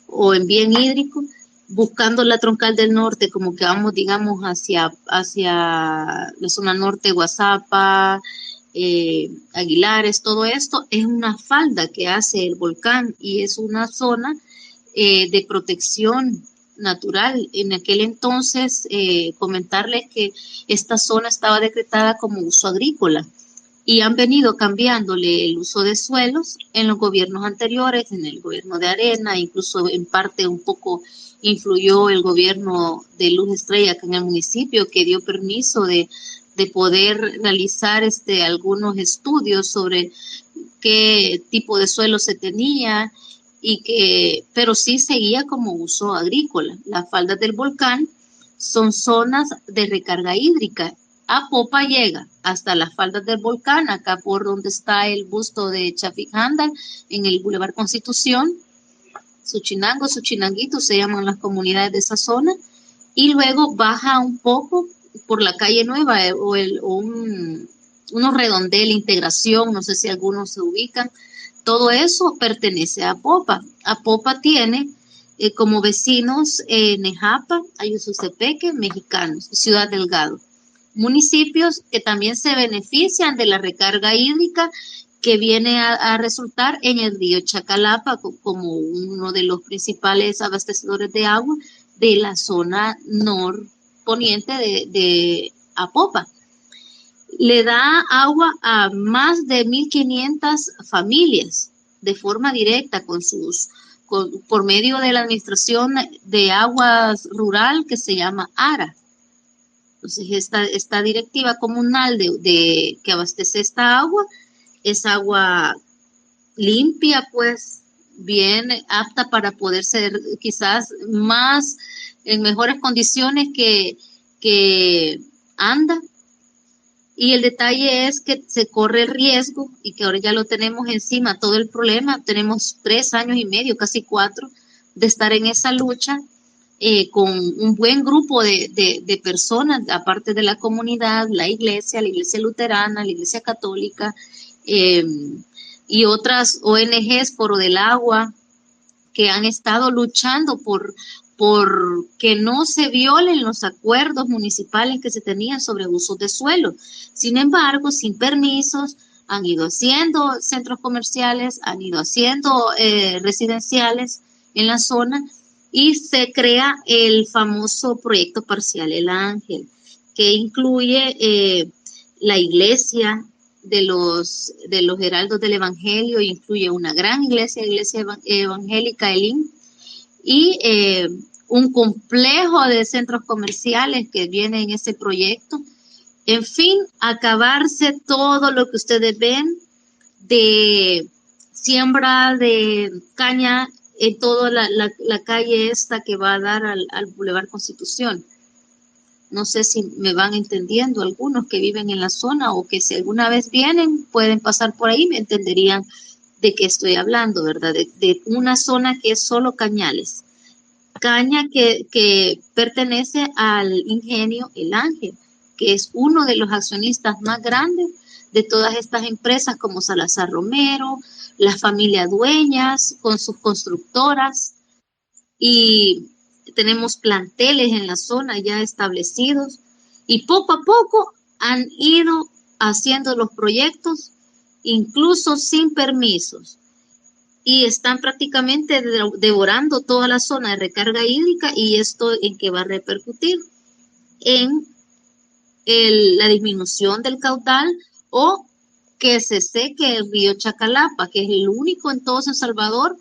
o en bien hídrico, buscando la troncal del norte, como que vamos, digamos, hacia la zona norte, Guazapa, Aguilares, todo esto es una falda que hace el volcán y es una zona de protección natural. En aquel entonces, comentarles que esta zona estaba decretada como uso agrícola y han venido cambiándole el uso de suelos en los gobiernos anteriores, en el gobierno de Arena, incluso en parte un poco influyó el gobierno de Luz Estrella acá en el municipio, que dio permiso de poder realizar algunos estudios sobre qué tipo de suelo se tenía pero sí seguía como uso agrícola. Las faldas del volcán son zonas de recarga hídrica. Apopa llega hasta las faldas del volcán, acá por donde está el busto de Chafik Handal, en el Boulevard Constitución, Suchinango, Suchinanguito, se llaman las comunidades de esa zona, y luego baja un poco por la calle Nueva unos redondel, Integración, no sé si algunos se ubican. Todo eso pertenece a Apopa. Apopa tiene como vecinos Nejapa, Ayusucepeque, Mexicanos, Ciudad Delgado. Municipios que también se benefician de la recarga hídrica que viene a resultar en el río Chacalapa como uno de los principales abastecedores de agua de la zona norponiente de Apopa. Le da agua a más de 1,500 familias de forma directa por medio de la Administración de Aguas Rural que se llama ARA. Entonces, esta directiva comunal que abastece esta agua es agua limpia, pues bien apta para poder ser quizás más en mejores condiciones que anda. Y el detalle es que se corre el riesgo y que ahora ya lo tenemos encima, todo el problema. Tenemos 3 años y medio, casi 4, de estar en esa lucha con un buen grupo de personas, aparte de la comunidad, la iglesia luterana, la iglesia católica y otras ONGs, Foro del Agua, que han estado luchando por que no se violen los acuerdos municipales que se tenían sobre usos de suelo. Sin embargo, sin permisos, han ido haciendo centros comerciales, han ido haciendo residenciales en la zona y se crea el famoso proyecto parcial El Ángel, que incluye la iglesia de los heraldos del Evangelio, incluye una gran iglesia evangélica, Elim, y un complejo de centros comerciales que viene en ese proyecto. En fin, acabarse todo lo que ustedes ven de siembra de caña en toda la calle esta que va a dar al Boulevard Constitución. No sé si me van entendiendo algunos que viven en la zona o que si alguna vez vienen pueden pasar por ahí, me entenderían de qué estoy hablando, ¿verdad? De una zona que es solo cañales. Caña que pertenece al ingenio El Ángel, que es uno de los accionistas más grandes de todas estas empresas como Salazar Romero, las familias dueñas con sus constructoras, y tenemos planteles en la zona ya establecidos y poco a poco han ido haciendo los proyectos incluso sin permisos y están prácticamente devorando toda la zona de recarga hídrica. ¿Y esto en qué va a repercutir? En la disminución del caudal o que se seque el río Chacalapa, que es el único en todo San Salvador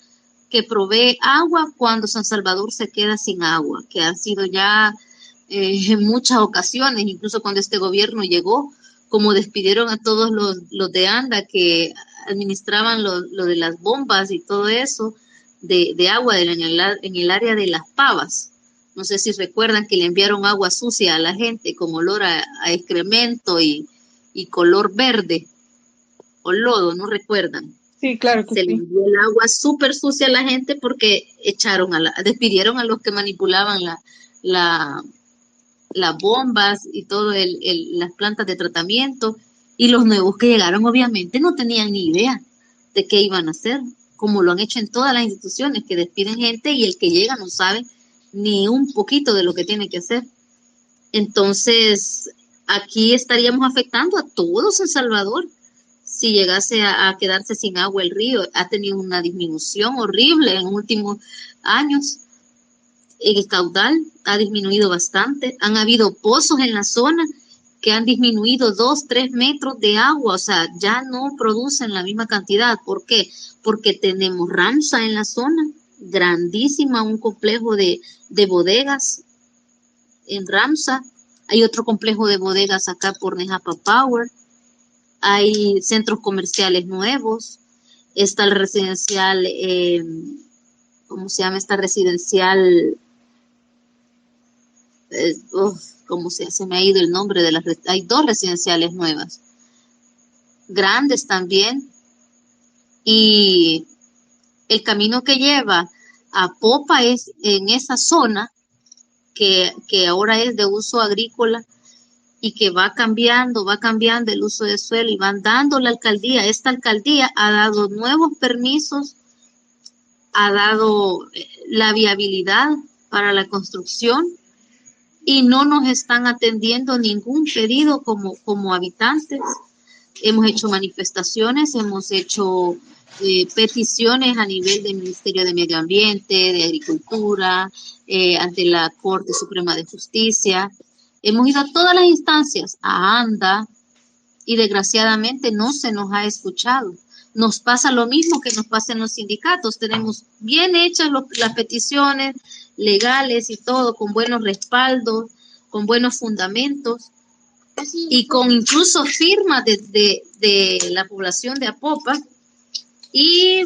que provee agua cuando San Salvador se queda sin agua, que han sido ya en muchas ocasiones, incluso cuando este gobierno llegó, como despidieron a todos los de ANDA que administraban lo de las bombas y todo eso de agua en el área de Las Pavas. No sé si recuerdan que le enviaron agua sucia a la gente con olor a excremento y color verde o lodo, ¿no recuerdan? Sí, claro que Se le sí. envió el agua súper sucia a la gente porque despidieron a los que manipulaban las bombas y todo las plantas de tratamiento, y los nuevos que llegaron obviamente no tenían ni idea de qué iban a hacer, como lo han hecho en todas las instituciones, que despiden gente y el que llega no sabe ni un poquito de lo que tiene que hacer. Entonces, aquí estaríamos afectando a todos en Salvador. Si llegase a quedarse sin agua el río, ha tenido una disminución horrible en los últimos años. El caudal ha disminuido bastante. Han habido pozos en la zona que han disminuido 2, 3 metros de agua, o sea, ya no producen la misma cantidad. ¿Por qué? Porque tenemos Ramsa en la zona, grandísima, un complejo de bodegas en Ramsa. Hay otro complejo de bodegas acá por Nejapa Power. Hay centros comerciales nuevos. Está el residencial, ¿cómo se llama esta residencial? Se me ha ido el nombre de hay 2 residenciales nuevas, grandes también, y el camino que lleva a Popa es en esa zona que ahora es de uso agrícola y que va cambiando el uso de suelo y van dando la alcaldía. Esta alcaldía ha dado nuevos permisos, ha dado la viabilidad para la construcción, y no nos están atendiendo ningún pedido como habitantes. Hemos hecho manifestaciones, hemos hecho peticiones a nivel del Ministerio de Medio Ambiente, de Agricultura, ante la Corte Suprema de Justicia. Hemos ido a todas las instancias, a ANDA, y desgraciadamente no se nos ha escuchado. Nos pasa lo mismo que nos pasa en los sindicatos. Tenemos bien hechas las peticiones legales y todo, con buenos respaldos, con buenos fundamentos y con incluso firmas de la población de Apopa, y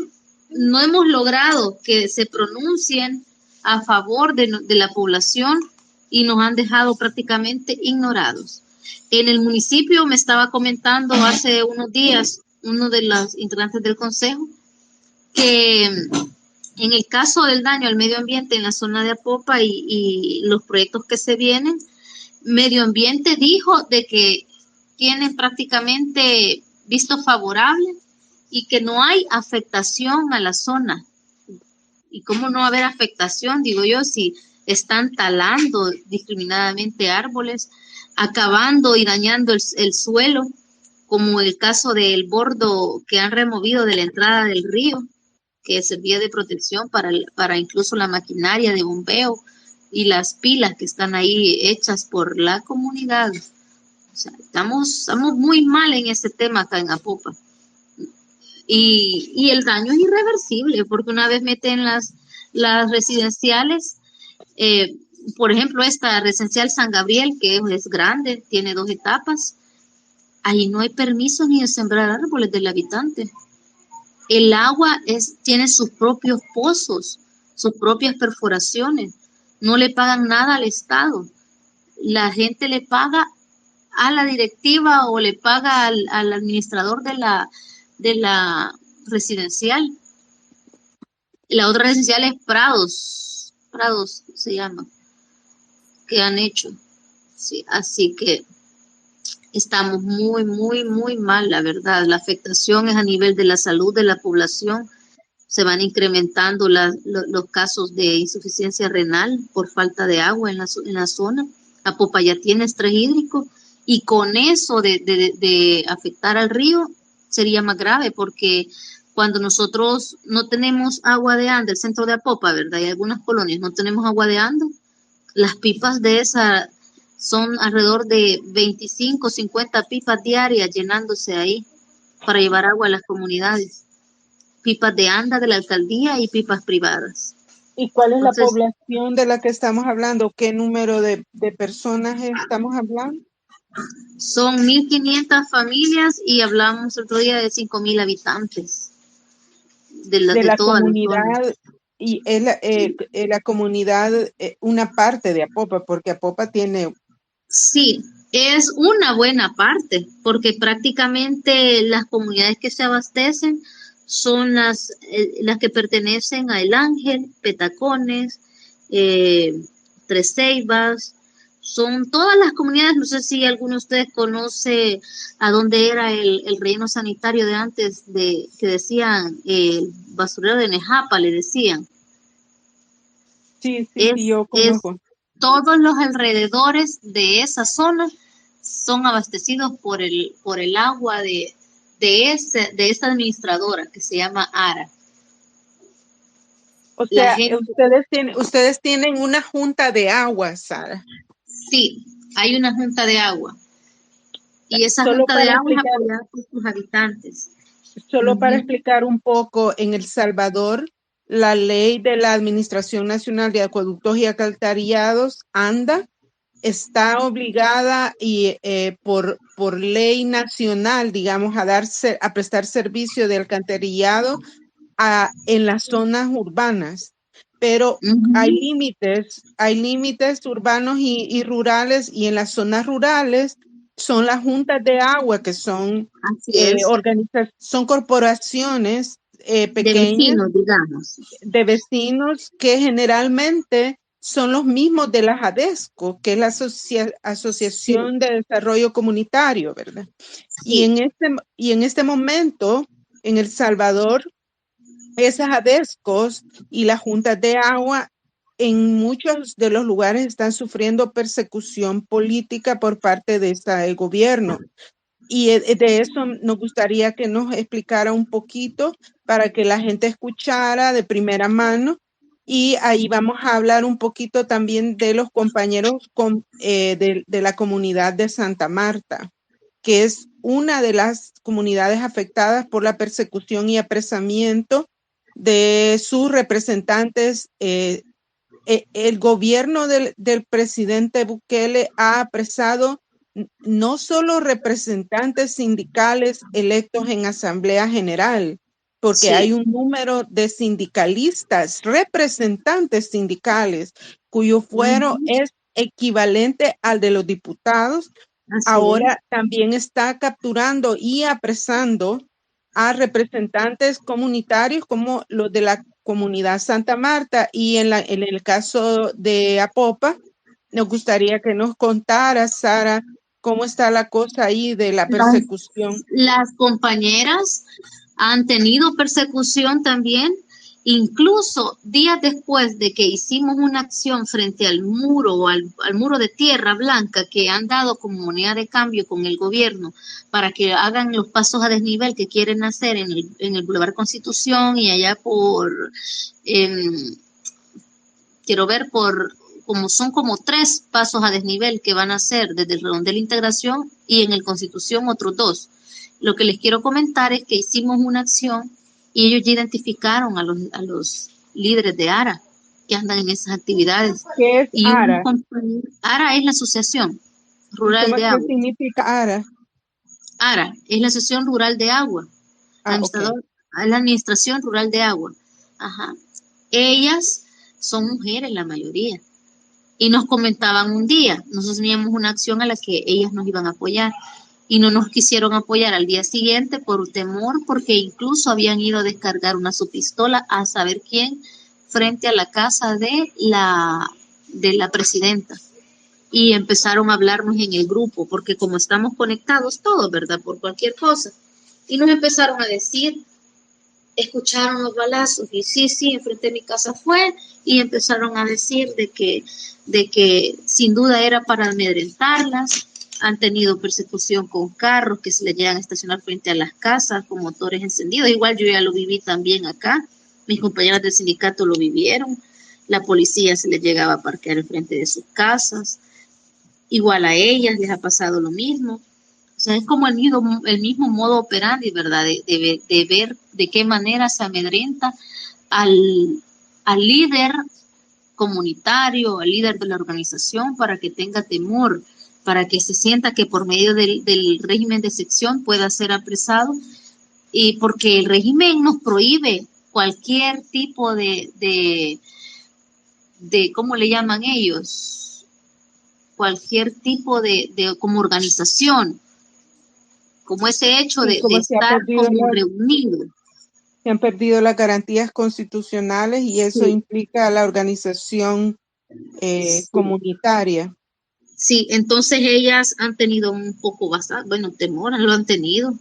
no hemos logrado que se pronuncien a favor de la población y nos han dejado prácticamente ignorados. En el municipio me estaba comentando hace unos días uno de los integrantes del consejo que en el caso del daño al medio ambiente en la zona de Apopa y los proyectos que se vienen, Medio Ambiente dijo de que tienen prácticamente visto favorable y que no hay afectación a la zona. ¿Y cómo no va a haber afectación? Digo yo, si están talando discriminadamente árboles, acabando y dañando el suelo, como el caso del bordo que han removido de la entrada del río, que servía de protección para incluso la maquinaria de bombeo y las pilas que están ahí hechas por la comunidad. O sea, estamos muy mal en ese tema acá en Apopa. Y el daño es irreversible, porque una vez meten las residenciales, por ejemplo, esta residencial San Gabriel, que es grande, tiene 2 etapas, ahí no hay permiso ni de sembrar árboles del habitante. El agua tiene sus propios pozos, sus propias perforaciones. No le pagan nada al Estado. La gente le paga a la directiva o le paga al administrador de la residencial. La otra residencial es Prados se llama, que han hecho. Sí, así que estamos muy, muy, muy mal, la verdad. La afectación es a nivel de la salud de la población. Se van incrementando los casos de insuficiencia renal por falta de agua en la zona. Apopa ya tiene estrés hídrico, y con eso de afectar al río sería más grave, porque cuando nosotros no tenemos agua de anda, el centro de Apopa, ¿verdad? Hay algunas colonias, no tenemos agua de anda. Las pipas de esa son alrededor de 25, 50 pipas diarias llenándose ahí para llevar agua a las comunidades. Pipas de anda de la alcaldía y pipas privadas. ¿Y cuál es la población de la que estamos hablando? ¿Qué número de personas estamos hablando? Son 1.500 familias y hablamos otro día de 5.000 habitantes de de la toda la zona. comunidad, y es la comunidad, una parte de Apopa, porque Apopa tiene. Sí, es una buena parte, porque prácticamente las comunidades que se abastecen son las que pertenecen a El Ángel, Petacones, eh, Tres Ceibas, son todas las comunidades. No sé si alguno de ustedes conoce a dónde era el relleno sanitario de antes, que decían el basurero de Nejapa, le decían. Sí, sí, sí, Es, yo es conozco. todos los alrededores de esa zona son abastecidos por el agua de esa administradora que se llama ARA. O La sea, gente, ustedes tienen una junta de agua, Sara. sí, hay una junta de agua y esa Solo junta de para agua es explicar, apoyada por sus habitantes. solo para Ujú, explicar un poco, en El Salvador, la ley de la Administración Nacional de Acueductos y Alcantarillados, ANDA, está obligada y por ley nacional, digamos, a prestar servicio de alcantarillado en las zonas urbanas, pero ujú, hay límites urbanos y rurales, y en las zonas rurales son las juntas de agua, que son, así es, son corporaciones de pequeñas vecinos, digamos. de vecinos, que generalmente son los mismos de la JADESCO, que es la Sí, Asociación de Desarrollo Comunitario, ¿verdad? Y sí, en este momento, en El Salvador, esas ADESCOs y las juntas de agua en muchos de los lugares están sufriendo persecución política por parte de el gobierno. Y de eso nos gustaría que nos explicara un poquito para que la gente escuchara de primera mano. Y ahí vamos a hablar un poquito también de los compañeros de la comunidad de Santa Marta, que es una de las comunidades afectadas por la persecución y apresamiento de sus representantes. El gobierno del presidente Bukele ha apresado no solo representantes sindicales electos en Asamblea General, porque hay sí, un número de sindicalistas, representantes sindicales, cuyo fuero ujú, es equivalente al de los diputados. así es. Ahora también está capturando y apresando a representantes comunitarios como los de la comunidad Santa Marta, y en el caso de Apopa, nos gustaría que nos contara, Sara, cómo está la cosa ahí de la persecución. Las compañeras han tenido persecución también, incluso días después de que hicimos una acción frente al muro o al muro de tierra blanca que han dado como moneda de cambio con el gobierno para que hagan los pasos a desnivel que quieren hacer en el Boulevard Constitución y allá em, quiero ver como son como 3 pasos a desnivel que van a hacer desde el redondel integración y en el Constitución otros 2. Lo que les quiero comentar es que hicimos una acción y ellos ya identificaron a los líderes de ARA que andan en esas actividades. ¿Qué es Y un ARA? compañero, ARA es la Asociación ¿Y Rural de qué Agua. significa ARA? ARA es la Asociación Rural de Agua, Ah, ok. es la Administración Rural de Agua. Ajá. Ellas son mujeres la mayoría. Y nos comentaban un día, nosotros teníamos una acción a la que ellas nos iban a apoyar y no nos quisieron apoyar al día siguiente por temor, porque incluso habían ido a descargar una su pistola a saber quién frente a la casa de la presidenta. Y empezaron a hablarnos en el grupo, porque como estamos conectados todos, ¿verdad? Por cualquier cosa. Y nos empezaron a decir, escucharon los balazos y sí, enfrente de mi casa fue, y empezaron a decir de que sin duda era para amedrentarlas. Han tenido persecución con carros que se les llegan a estacionar frente a las casas con motores encendidos. Igual yo ya lo viví también acá, mis compañeras del sindicato lo vivieron, la policía se les llegaba a parquear enfrente de sus casas, igual a ellas les ha pasado lo mismo. O sea, es como el mismo modo operandi, ¿verdad? De ver de qué manera se amedrenta al, al líder comunitario, al líder de la organización para que tenga temor. para que se sienta que por medio del régimen de excepción pueda ser apresado, y porque el régimen nos prohíbe cualquier tipo de ¿cómo le llaman ellos? Cualquier tipo de como organización, como ese hecho Y de como estar como reunido. se han perdido las garantías constitucionales y eso Sí, implica la organización sí. comunitaria. Sí, entonces ellas han tenido un poco bastante, bueno, temor, lo han tenido,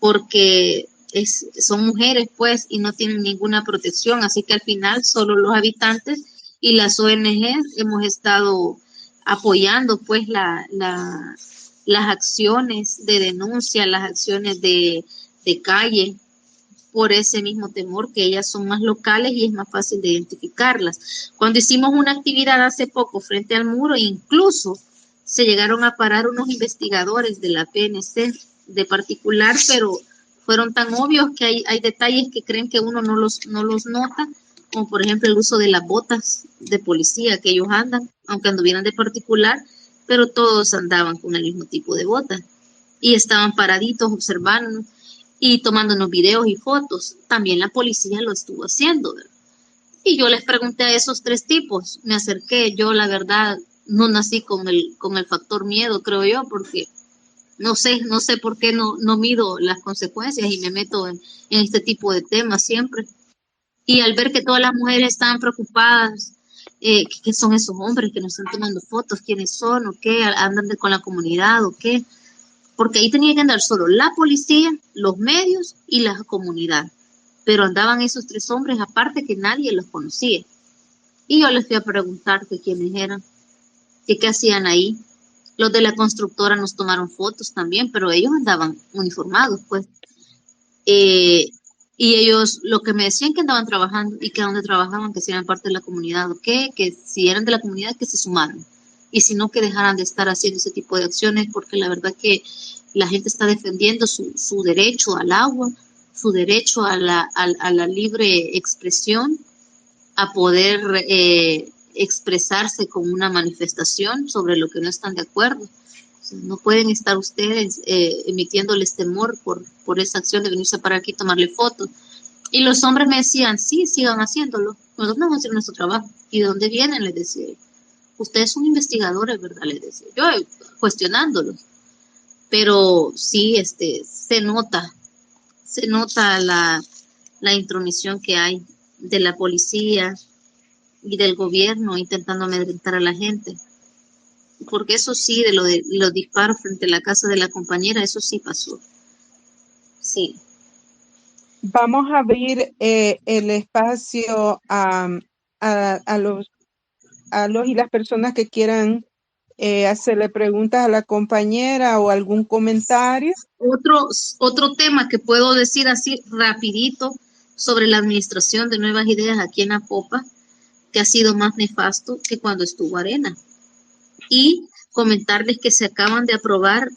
porque son mujeres, pues, y no tienen ninguna protección, así que al final solo los habitantes y las ONG hemos estado apoyando, pues, las acciones de denuncia, las acciones de calle, por ese mismo temor, que ellas son más locales y es más fácil de identificarlas. Cuando hicimos una actividad hace poco frente al muro, incluso se llegaron a parar unos investigadores de la PNC de particular, pero fueron tan obvios que hay detalles que creen que uno no los nota, como por ejemplo el uso de las botas de policía que ellos andan, aunque anduvieran de particular, pero todos andaban con el mismo tipo de botas y estaban paraditos observando y tomándonos videos y fotos. También la policía lo estuvo haciendo, ¿verdad? Y yo les pregunté a esos tres tipos, me acerqué, yo la verdad no nací con el factor miedo, creo yo, porque no sé por qué no mido las consecuencias y me meto en este tipo de temas siempre. Y al ver que todas las mujeres estaban preocupadas, ¿qué son esos hombres que nos están tomando fotos? ¿Quiénes son? ¿O qué? ¿Andan con la comunidad? ¿O qué? Porque ahí tenía que andar solo la policía, los medios y la comunidad. Pero andaban esos tres hombres aparte que nadie los conocía. Y yo les fui a preguntar que quiénes eran, que qué hacían ahí. Los de la constructora nos tomaron fotos también, pero ellos andaban uniformados, pues. Y ellos lo que me decían que andaban trabajando y que donde trabajaban, que si eran parte de la comunidad o qué, que si eran de la comunidad que se sumaran. Y si no, que dejaran de estar haciendo ese tipo de acciones, porque la verdad que la gente está defendiendo su derecho al agua, su derecho a la libre expresión, a poder expresarse con una manifestación sobre lo que no están de acuerdo. O sea, no pueden estar ustedes emitiéndoles temor por esa acción de venirse para aquí y tomarle fotos. Y los hombres me decían, sí, sigan haciéndolo, nosotros vamos a hacer nuestro trabajo. ¿Y de dónde vienen? Les decía yo. Ustedes son investigadores, ¿verdad? Les decía yo, cuestionándolos. Pero sí, se nota la intromisión que hay de la policía y del gobierno intentando amedrentar a la gente. Porque eso sí, de los disparos frente a la casa de la compañera, eso sí pasó. Sí. Vamos a abrir el espacio a los y las personas que quieran hacerle preguntas a la compañera o algún comentario. Otro tema que puedo decir así rapidito sobre la administración de Nuevas Ideas aquí en Apopa, que ha sido más nefasto que cuando estuvo Arena. Y comentarles que se acaban de aprobar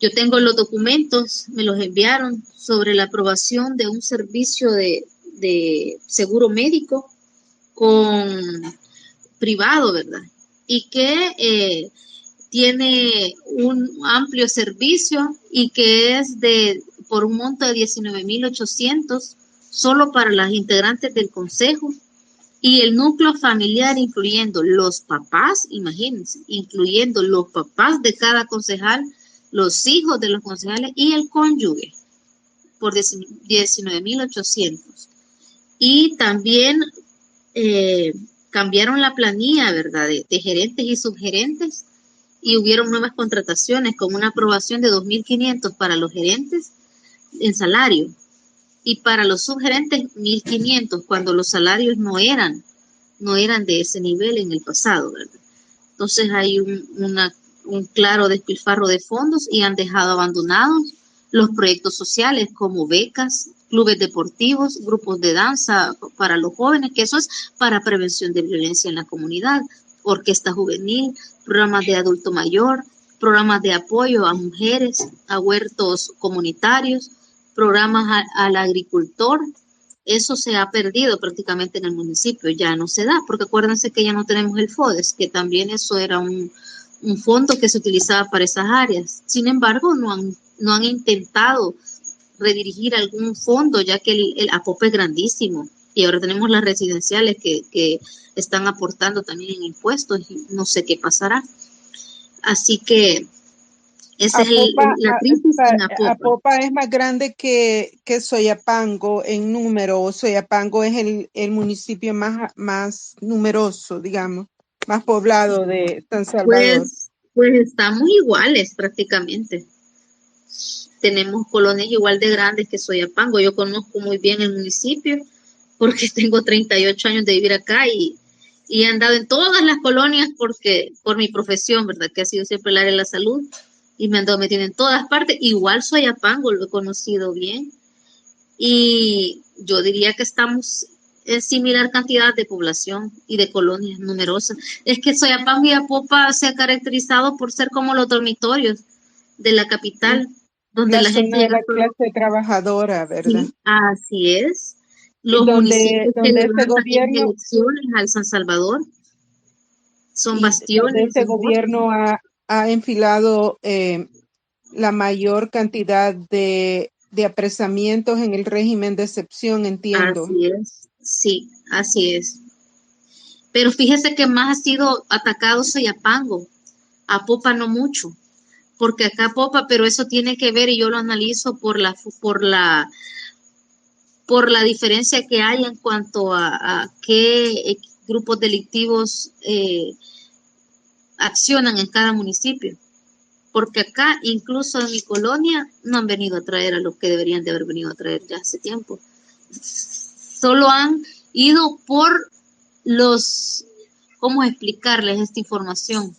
yo tengo los documentos, me los enviaron, sobre la aprobación de un servicio de seguro médico privado, ¿verdad? Y que tiene un amplio servicio y que es por un monto de 19,800 solo para las integrantes del consejo y el núcleo familiar, incluyendo los papás, imagínense, incluyendo los papás de cada concejal, los hijos de los concejales y el cónyuge por 19,800. Y también cambiaron la planilla, ¿verdad? De gerentes y subgerentes, y hubieron nuevas contrataciones con una aprobación de 2,500 para los gerentes en salario y para los subgerentes 1,500 cuando los salarios no eran de ese nivel en el pasado, ¿verdad? Entonces hay un claro despilfarro de fondos y han dejado abandonados los proyectos sociales como becas, clubes deportivos, grupos de danza para los jóvenes, que eso es para prevención de violencia en la comunidad, orquesta juvenil, programas de adulto mayor, programas de apoyo a mujeres, a huertos comunitarios, programas al agricultor, eso se ha perdido prácticamente en el municipio, ya no se da, porque acuérdense que ya no tenemos el FODES, que también eso era un fondo que se utilizaba para esas áreas. Sin embargo, no han intentado redirigir algún fondo, ya que el APOP es grandísimo. Y ahora tenemos las residenciales que están aportando también en impuestos y no sé qué pasará. Así que esa es Apopa, la crisis en Apopa. Apopa es más grande que Soyapango en número. Soyapango es el municipio más numeroso, digamos, más poblado de San Salvador. Pues estamos iguales prácticamente. Tenemos colonias igual de grandes que Soyapango. Yo conozco muy bien el municipio porque tengo 38 años de vivir acá y he andado en todas las colonias por mi profesión, ¿verdad? Que ha sido siempre el área de la salud y me he andado metiendo en todas partes. Igual Soyapango lo he conocido bien y yo diría que estamos en similar cantidad de población y de colonias numerosas. Es que Soyapango y Apopa se ha caracterizado por ser como los dormitorios de la capital, donde La la gente zona de llega la solo. clase trabajadora, ¿verdad? Sí, así es. Y Los municipios que donde este levantan en gobierno, elecciones al San Salvador son y donde bastiones este en votos. gobierno ha enfilado la mayor cantidad de apresamientos en el régimen de excepción, entiendo. Así es, sí, así es. Pero fíjese que más ha sido atacado Soyapango, a Popa no mucho, porque acá Popa, pero eso tiene que ver y yo lo analizo por la diferencia que hay en cuanto a qué grupos delictivos accionan en cada municipio. Porque acá, incluso en mi colonia, no han venido a traer a lo que deberían de haber venido a traer ya hace tiempo. Solo han ido por los, ¿cómo explicarles esta información?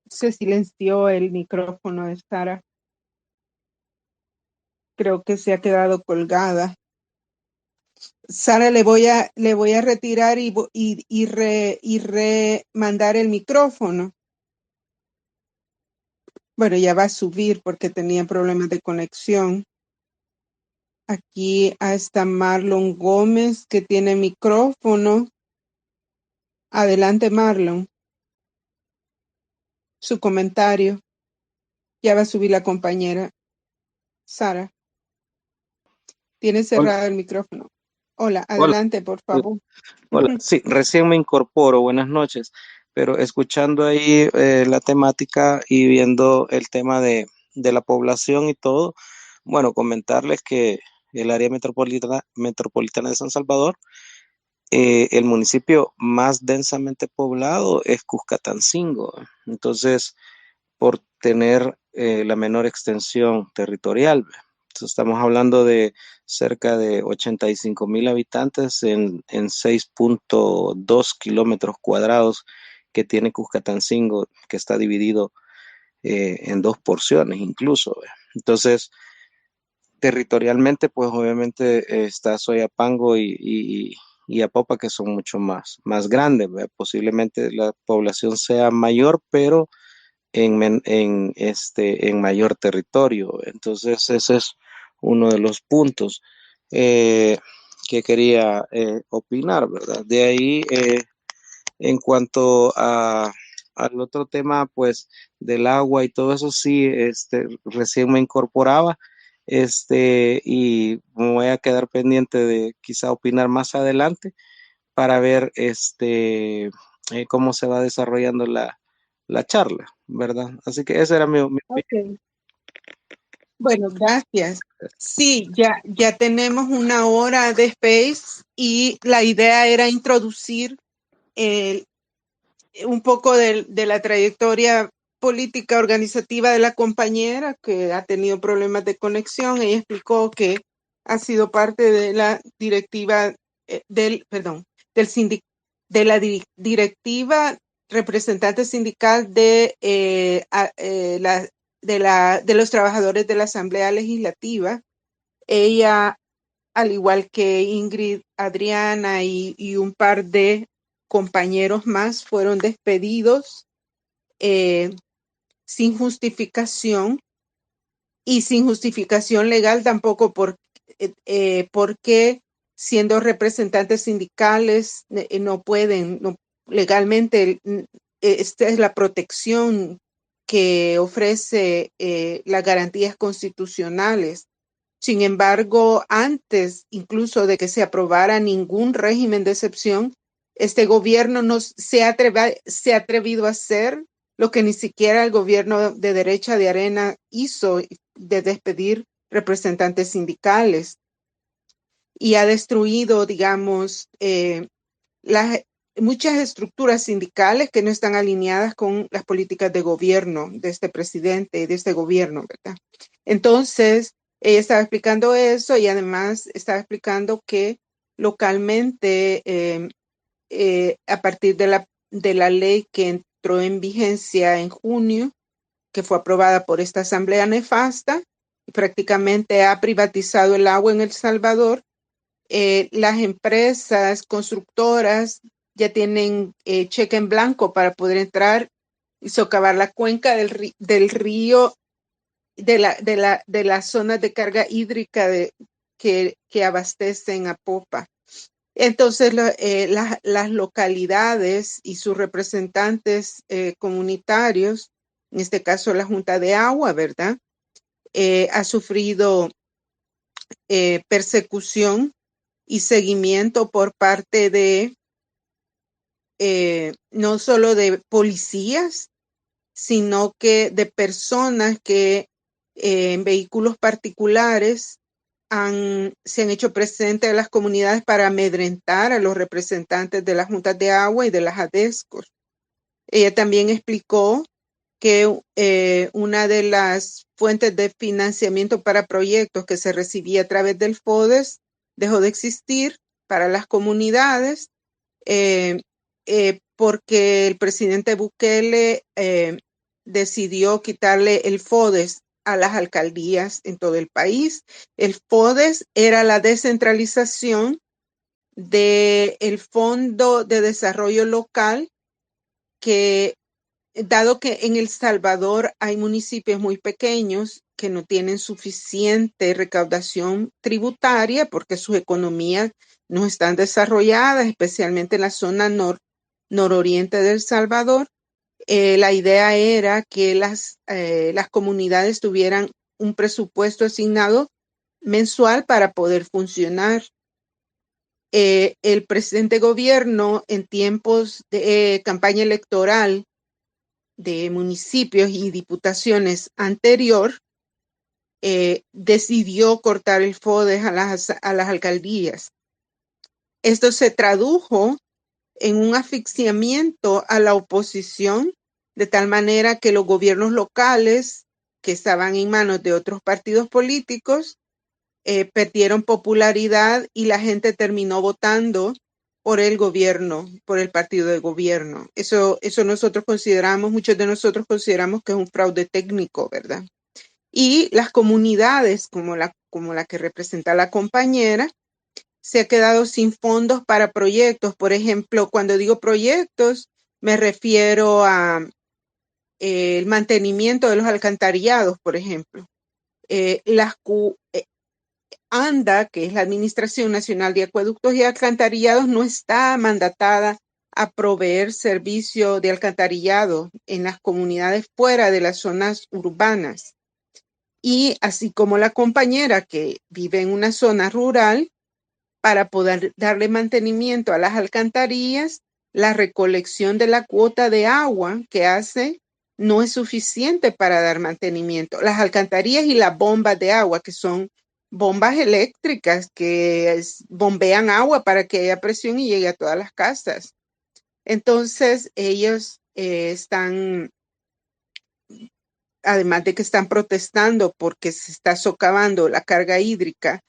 Se silenció el micrófono de Sara. Creo que se ha quedado colgada. Sara, le voy a retirar y remandar el micrófono. Bueno, ya va a subir porque tenía problemas de conexión. Aquí está Marlon Gómez, que tiene micrófono. Adelante, Marlon. Su comentario. Ya va a subir la compañera. Sara. Tiene Hola, cerrado el micrófono. Hola, hola, adelante, por favor. hola. Sí, recién me incorporo, buenas noches, pero escuchando ahí la temática y viendo el tema de la población y todo, bueno, comentarles que el área metropolitana de San Salvador, el municipio más densamente poblado es Cuscatancingo. Entonces, por tener la menor extensión territorial. Entonces, estamos hablando de cerca de 85,000 habitantes en 6.2 kilómetros cuadrados que tiene Cuscatancingo, que está dividido en dos porciones incluso. Entonces, territorialmente, pues obviamente está Soyapango y Apopa, que son mucho más grandes. Posiblemente la población sea mayor, pero en mayor territorio. Entonces, ese es uno de los puntos que quería opinar, ¿verdad? De ahí, en cuanto al otro tema, pues, del agua y todo eso, sí, recién me incorporaba, y me voy a quedar pendiente de quizá opinar más adelante para ver, cómo se va desarrollando la charla, ¿verdad? Así que ese era mi. Okay. Bueno, gracias. Sí, ya tenemos una hora de Space y la idea era introducir un poco de la trayectoria política organizativa de la compañera que ha tenido problemas de conexión. Ella explicó que ha sido parte de la directiva de la directiva representante sindical de los trabajadores de la Asamblea Legislativa. Ella, al igual que Ingrid, Adriana y un par de compañeros más, fueron despedidos sin justificación y sin justificación legal tampoco ¿por qué siendo representantes sindicales no pueden, legalmente, esta es la protección que ofrece las garantías constitucionales? Sin embargo, antes incluso de que se aprobara ningún régimen de excepción, este gobierno no se ha atrevido a hacer lo que ni siquiera el gobierno de derecha de Arena hizo, de despedir representantes sindicales, y ha destruido, digamos, muchas estructuras sindicales que no están alineadas con las políticas de gobierno de este presidente y de este gobierno, ¿verdad? Entonces, ella estaba explicando eso y además estaba explicando que localmente, a partir de la ley que entró en vigencia en junio, que fue aprobada por esta asamblea nefasta, prácticamente ha privatizado el agua en El Salvador. Las empresas constructoras ya tienen cheque en blanco para poder entrar y socavar la cuenca del río, de las zonas de carga hídrica que abastecen a Popa. Entonces, las localidades y sus representantes comunitarios, en este caso la Junta de Agua, ¿verdad? Ha sufrido persecución y seguimiento por parte de no solo de policías, sino que de personas que en vehículos particulares se han hecho presentes en las comunidades para amedrentar a los representantes de las juntas de agua y de las ADESCOS. Ella también explicó que una de las fuentes de financiamiento para proyectos que se recibía a través del FODES dejó de existir para las comunidades porque el presidente Bukele decidió quitarle el FODES a las alcaldías en todo el país. El FODES era la descentralización del Fondo de Desarrollo Local, que dado que en El Salvador hay municipios muy pequeños que no tienen suficiente recaudación tributaria porque sus economías no están desarrolladas, especialmente en la zona nororiente de El Salvador, la idea era que las comunidades tuvieran un presupuesto asignado mensual para poder funcionar. El presidente gobierno en tiempos de campaña electoral de municipios y diputaciones anterior decidió cortar el FODES a las alcaldías. Esto se tradujo en un asfixiamiento a la oposición, de tal manera que los gobiernos locales que estaban en manos de otros partidos políticos perdieron popularidad y la gente terminó votando por el gobierno, por el partido de gobierno. Eso nosotros consideramos, muchos de nosotros consideramos que es un fraude técnico, ¿verdad? Y las comunidades, como la que representa la compañera, se ha quedado sin fondos para proyectos. Por ejemplo, cuando digo proyectos, me refiero a el mantenimiento de los alcantarillados, por ejemplo. ANDA, que es la Administración Nacional de Acueductos y Alcantarillados, no está mandatada a proveer servicio de alcantarillado en las comunidades fuera de las zonas urbanas. Y así como la compañera que vive en una zona rural, para poder darle mantenimiento a las alcantarillas, la recolección de la cuota de agua que hace no es suficiente para dar mantenimiento. Las alcantarillas y las bombas de agua, que son bombas eléctricas que bombean agua para que haya presión y llegue a todas las casas. Entonces, ellos están, además de que están protestando porque se está socavando la carga hídrica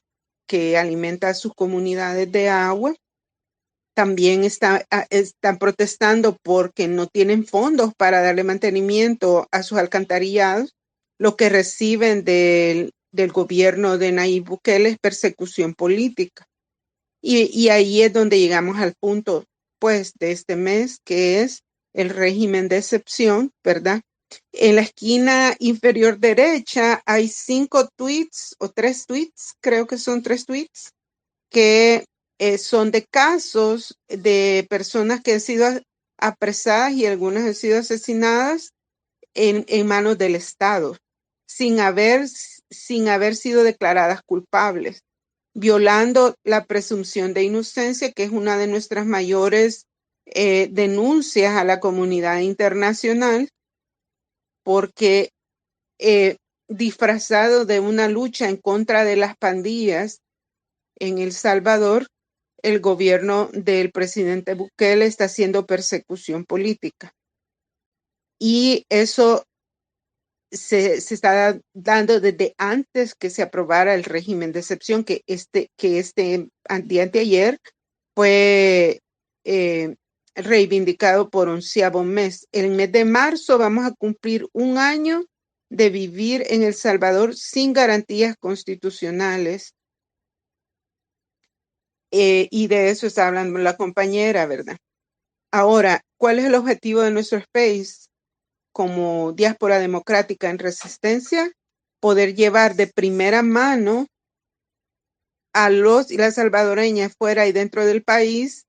que alimenta a sus comunidades de agua, también están protestando porque no tienen fondos para darle mantenimiento a sus alcantarillados. Lo que reciben del gobierno de Nayib Bukele es persecución política. Y ahí es donde llegamos al punto, pues, de este mes, que es el régimen de excepción, ¿verdad? En la esquina inferior derecha hay 5 tweets o 3 tweets, creo que son 3 tweets, que son de casos de personas que han sido apresadas y algunas han sido asesinadas en manos del Estado, sin haber sido declaradas culpables, violando la presunción de inocencia, que es una de nuestras mayores denuncias a la comunidad internacional, porque disfrazado de una lucha en contra de las pandillas en El Salvador, el gobierno del presidente Bukele está haciendo persecución política. Y eso se está dando desde antes que se aprobara el régimen de excepción, que anteayer fue reivindicado por 11º mes. El mes de marzo vamos a cumplir 1 año de vivir en El Salvador sin garantías constitucionales. Y de eso está hablando la compañera, ¿verdad? Ahora, ¿cuál es el objetivo de nuestro space como diáspora democrática en resistencia? Poder llevar de primera mano a los y las salvadoreñas fuera y dentro del país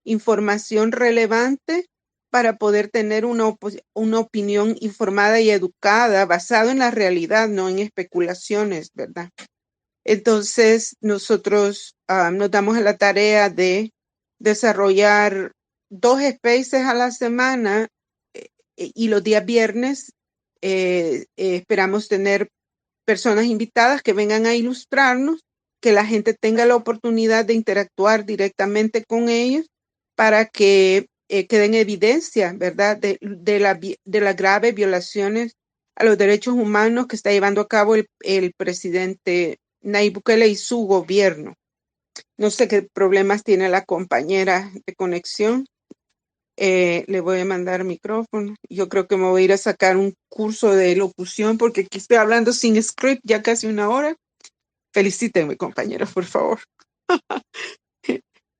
información relevante para poder tener una opinión informada y educada basada en la realidad, no en especulaciones, ¿verdad? Entonces, nosotros nos damos a la tarea de desarrollar 2 spaces a la semana y los días viernes esperamos tener personas invitadas que vengan a ilustrarnos, que la gente tenga la oportunidad de interactuar directamente con ellos para que quede en evidencia, ¿verdad?, de las graves violaciones a los derechos humanos que está llevando a cabo el presidente Nayib Bukele y su gobierno. No sé qué problemas tiene la compañera de conexión. Le voy a mandar micrófono. Yo creo que me voy a ir a sacar un curso de locución porque aquí estoy hablando sin script ya casi 1 hora. Felicítenme, compañeros, por favor.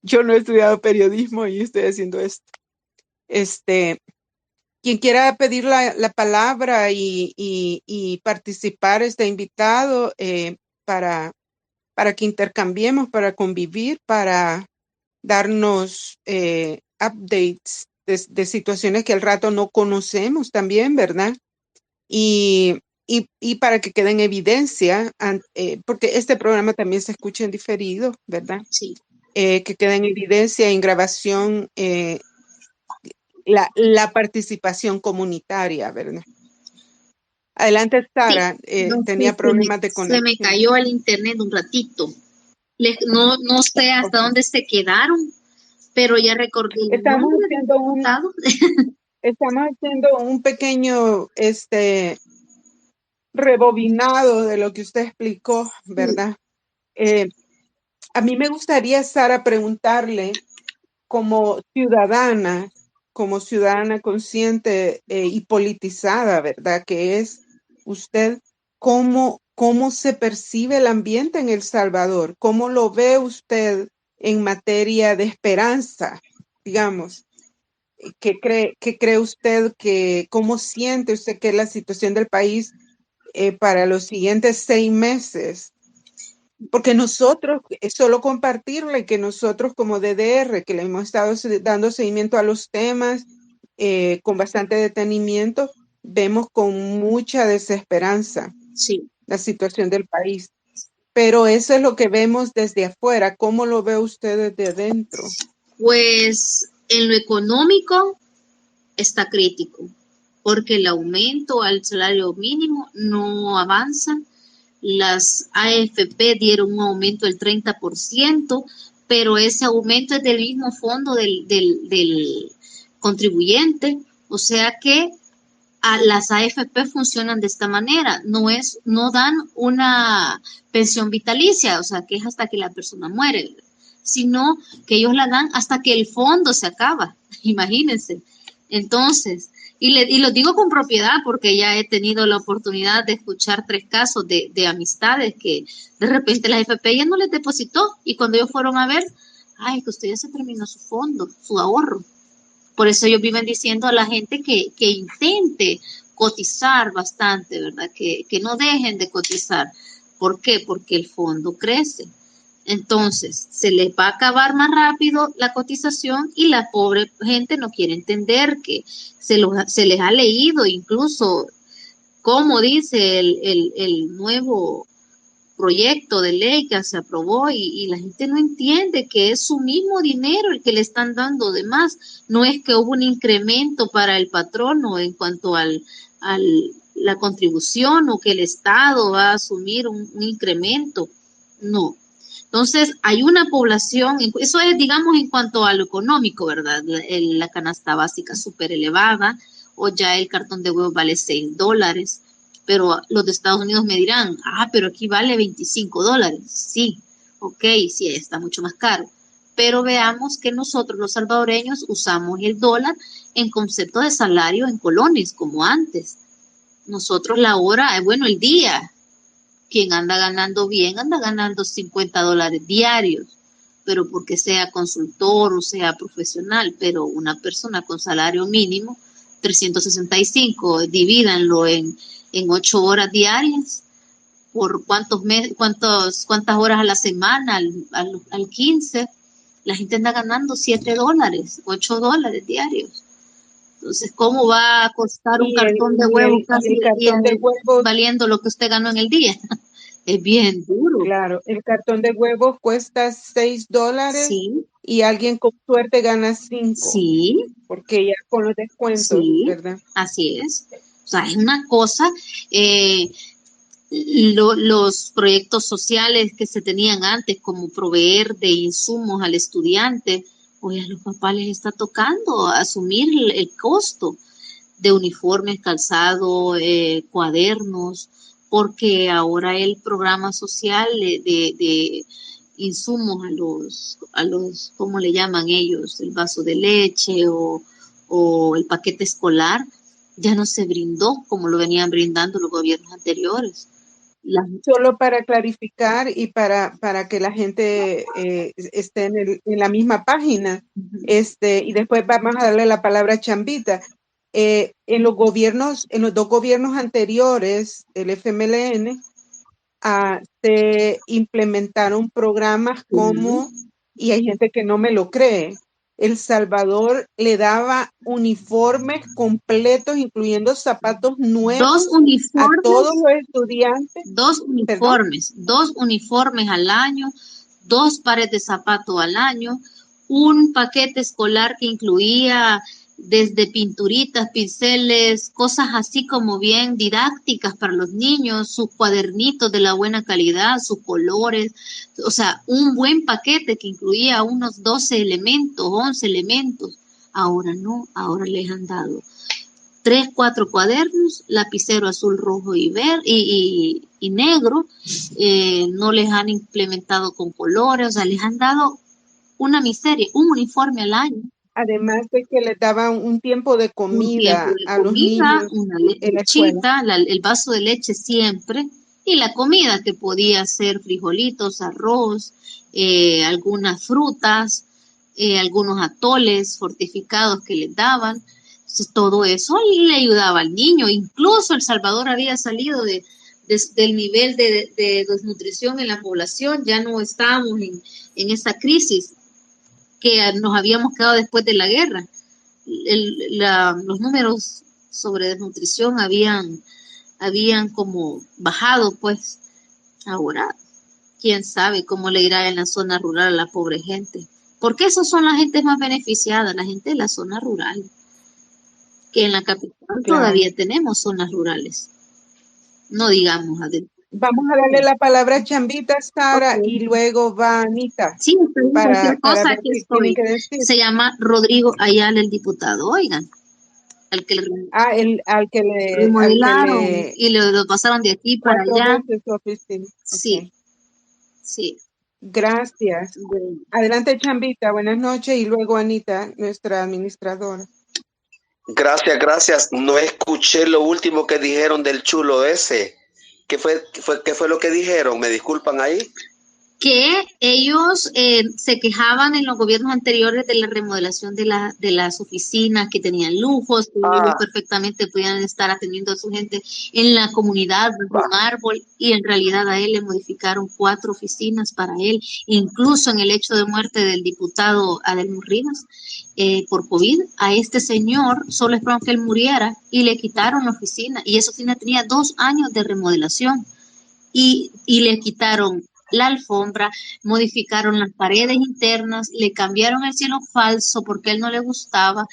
Yo no he estudiado periodismo y estoy haciendo esto. Quien quiera pedir la palabra y participar está invitado para que intercambiemos, para convivir, para darnos updates de situaciones que al rato no conocemos también, ¿verdad? Y para que quede en evidencia, porque este programa también se escucha en diferido, ¿verdad? Sí. Que quede en evidencia, en grabación, la participación comunitaria, ¿verdad? Adelante, Sara. No Tenía sé, problemas de se me conexión. cayó el internet un ratito. No sé hasta dónde se quedaron, pero ya recordé el Estamos nombre del haciendo diputado. estamos haciendo un pequeño rebobinado de lo que usted explicó, ¿verdad? A mí me gustaría, Sara, preguntarle como ciudadana consciente y politizada, ¿verdad? Que es usted, ¿cómo se percibe el ambiente en El Salvador? ¿Cómo lo ve usted en materia de esperanza, digamos? ¿Qué cree usted cómo siente usted que es la situación del país para los siguientes 6 meses? Porque nosotros, es solo compartirle que nosotros como DDR, que le hemos estado dando seguimiento a los temas con bastante detenimiento, vemos con mucha desesperanza Sí. la situación del país. Pero eso es lo que vemos desde afuera. ¿Cómo lo ve usted desde adentro? Pues en lo económico está crítico, porque el aumento al salario mínimo no avanza. Las AFP dieron un aumento del 30%, pero ese aumento es del mismo fondo del contribuyente, o sea que las AFP funcionan de esta manera, no dan una pensión vitalicia, o sea que es hasta que la persona muere, sino que ellos la dan hasta que el fondo se acaba, imagínense. Entonces, y lo digo con propiedad porque ya he tenido la oportunidad de escuchar 3 casos de amistades que de repente la AFP ya no les depositó y cuando ellos fueron a ver, ay, que usted ya se terminó su fondo, su ahorro. Por eso ellos viven diciendo a la gente que intente cotizar bastante, ¿verdad? Que no dejen de cotizar. ¿Por qué? Porque el fondo crece. Entonces, se les va a acabar más rápido la cotización y la pobre gente no quiere entender que se les ha leído incluso como dice el nuevo proyecto de ley que se aprobó y la gente no entiende que es su mismo dinero el que le están dando de más. No es que hubo un incremento para el patrono en cuanto la contribución o que el Estado va a asumir un incremento. No. Entonces, hay una población, eso es, digamos, en cuanto a lo económico, ¿verdad? La canasta básica súper elevada, o ya el cartón de huevos vale $6, pero los de Estados Unidos me dirán, pero aquí vale $25. Sí, ok, sí, está mucho más caro. Pero veamos que nosotros, los salvadoreños, usamos el dólar en concepto de salario en colones, como antes. Nosotros la hora, bueno, el día. Quien anda ganando bien, anda ganando $50 diarios, pero porque sea consultor o sea profesional, pero una persona con salario mínimo, 365, divídanlo en 8 horas diarias, por cuántas horas a la semana, al 15, la gente anda ganando $7, $8 diarios. Entonces, ¿cómo va a costar un cartón de huevos casi el cartón de huevos, valiendo lo que usted ganó en el día? Es bien duro. Claro, el cartón de huevos cuesta $6 sí. Y alguien con suerte gana 5. Sí. Porque ya con los descuentos, sí, ¿verdad? Así es. O sea, es una cosa, los proyectos sociales que se tenían antes, como proveer de insumos al estudiante, hoy a los papás les está tocando asumir el costo de uniformes, calzado, cuadernos, porque ahora el programa social de insumos a los, ¿cómo le llaman ellos? El vaso de leche o el paquete escolar, ya no se brindó como lo venían brindando los gobiernos anteriores. Solo para clarificar y para que la gente esté en la misma página, y después vamos a darle la palabra a Chambita. En los dos gobiernos anteriores, el FMLN, se implementaron programas como, y hay gente que no me lo cree, El Salvador le daba uniformes completos, incluyendo zapatos nuevos a todos los estudiantes. Dos uniformes al año, 2 pares de zapatos al año, un paquete escolar que incluía desde pinturitas, pinceles, cosas así como bien didácticas para los niños, sus cuadernitos de la buena calidad, sus colores, o sea, un buen paquete que incluía unos 12 elementos, 11 elementos. Ahora no, ahora les han dado 3, 4 cuadernos, lapicero azul, rojo y verde y negro, no les han implementado con colores, o sea, les han dado una miseria, un uniforme al año. Además de que les daban un tiempo de comida a los niños, una lechita, el vaso de leche siempre, y la comida que podía ser frijolitos, arroz, algunas frutas, algunos atoles fortificados que les daban. Entonces, todo eso le ayudaba al niño. Incluso El Salvador había salido del nivel de desnutrición en la población, ya no estábamos en esa crisis que nos habíamos quedado después de la guerra. Los números sobre desnutrición habían como bajado, pues. Ahora, quién sabe cómo le irá en la zona rural a la pobre gente. Porque esos son las gentes más beneficiadas, la gente de la zona rural. Que en la capital todavía tenemos zonas rurales. No digamos adentro. Vamos a darle la palabra a Chambita, Sara, y luego va Anita. Sí, para que estoy. Se llama Rodrigo Ayala, el diputado. Oigan, al que le remodelaron y lo pasaron de aquí para allá. Sí, sí. Gracias. Bueno. Adelante, Chambita. Buenas noches. Y luego Anita, nuestra administradora. Gracias. No escuché lo último que dijeron del chulo ese. ¿Qué fue lo que dijeron? ¿Me disculpan ahí? que ellos se quejaban en los gobiernos anteriores de la remodelación de las oficinas, que tenían lujos, que ellos perfectamente podían estar atendiendo a su gente en la comunidad bajo un árbol, y en realidad a él le modificaron 4 oficinas para él, incluso en el hecho de muerte del diputado Adelmo Rivas por COVID, a este señor solo esperaron que él muriera y le quitaron la oficina, y esa oficina tenía 2 años de remodelación, y le quitaron la alfombra, modificaron las paredes internas, le cambiaron el cielo falso porque a él no le gustaba,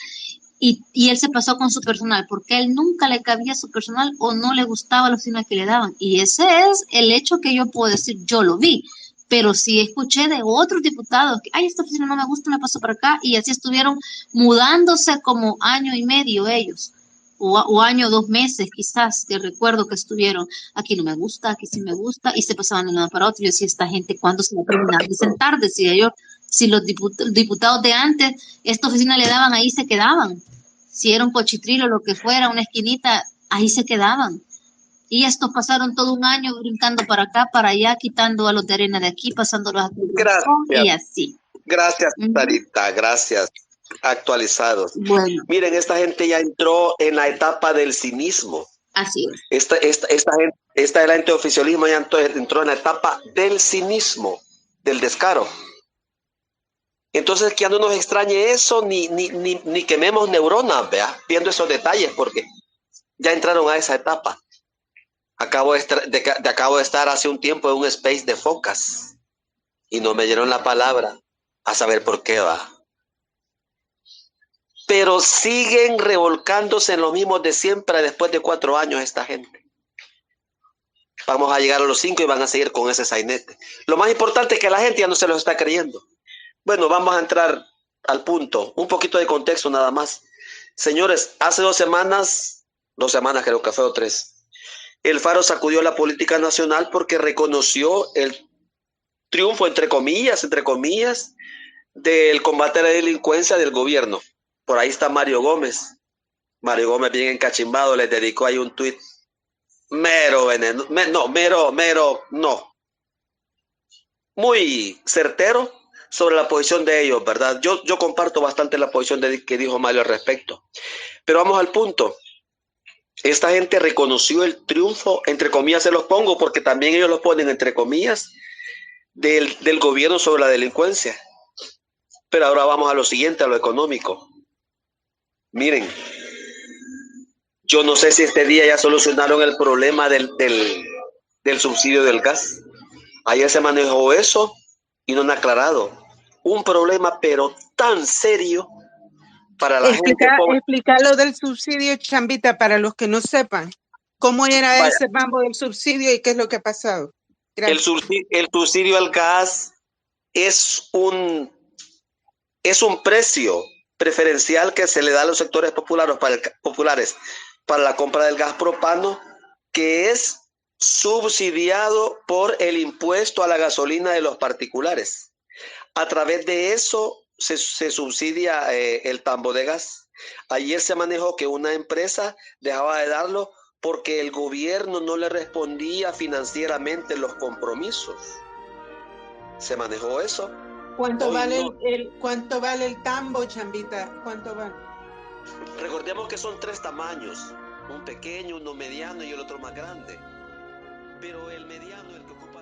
y él se pasó con su personal porque a él nunca le cabía su personal o no le gustaba la oficina que le daban. Y ese es el hecho que yo puedo decir, yo lo vi, pero sí escuché de otros diputados que, ay, esta oficina no me gusta, me paso para acá, y así estuvieron mudándose como año y medio ellos. O año, 2 meses quizás, que recuerdo que estuvieron, aquí no me gusta, aquí sí me gusta, y se pasaban de un lado para otro. Yo decía, esta gente, ¿cuándo se va a terminar de sentar? Decía yo, si los diputados de antes, esta oficina le daban, ahí se quedaban. Si era un cochitrilo, lo que fuera, una esquinita, ahí se quedaban. Y estos pasaron todo un año brincando para acá, para allá, quitando a los de arena de aquí, pasándolos a y así. Gracias, Sarita, gracias. Actualizados. Bueno. Miren, esta gente ya entró en la etapa del cinismo. Así es. Esta gente de oficialismo ya entró en la etapa del cinismo, del descaro. Entonces, que ya no nos extrañe eso, ni quememos neuronas, ¿vea? Viendo esos detalles, porque ya entraron a esa etapa. Acabo de estar hace un tiempo en un space de focas y no me dieron la palabra, a saber por qué va. Pero siguen revolcándose en los mismos de siempre después de 4 años esta gente. Vamos a llegar a los 5 y van a seguir con ese sainete. Lo más importante es que la gente ya no se los está creyendo. Bueno, vamos a entrar al punto. Un poquito de contexto nada más. Señores, hace 2 semanas creo que fue, o 3, el Faro sacudió la política nacional porque reconoció el triunfo, entre comillas, del combate a la delincuencia del gobierno. Por ahí está Mario Gómez. Mario Gómez, bien encachimbado, le dedicó ahí un tuit mero veneno, muy certero sobre la posición de ellos, ¿verdad? Yo comparto bastante la posición que dijo Mario al respecto. Pero vamos al punto. Esta gente reconoció el triunfo, entre comillas se los pongo, porque también ellos lo ponen entre comillas, del gobierno sobre la delincuencia. Pero ahora vamos a lo siguiente, a lo económico. Miren, yo no sé si este día ya solucionaron el problema del subsidio del gas. Ayer se manejó eso y no han aclarado. Un problema, pero tan serio para la gente. Explicar lo del subsidio, Chambita, para los que no sepan. ¿Cómo era ese mambo del subsidio y qué es lo que ha pasado? El subsidio al gas es un precio preferencial que se le da a los sectores populares para la compra del gas propano, que es subsidiado por el impuesto a la gasolina de los particulares. A través de eso se subsidia el tambo de gas. Ayer se manejó que una empresa dejaba de darlo porque el gobierno no le respondía financieramente los compromisos. Se manejó eso. ¿Cuánto vale el tambo, Chambita? ¿Cuánto vale? Recordemos que son 3 tamaños, un pequeño, uno mediano y el otro más grande. Pero el mediano, el que ocupa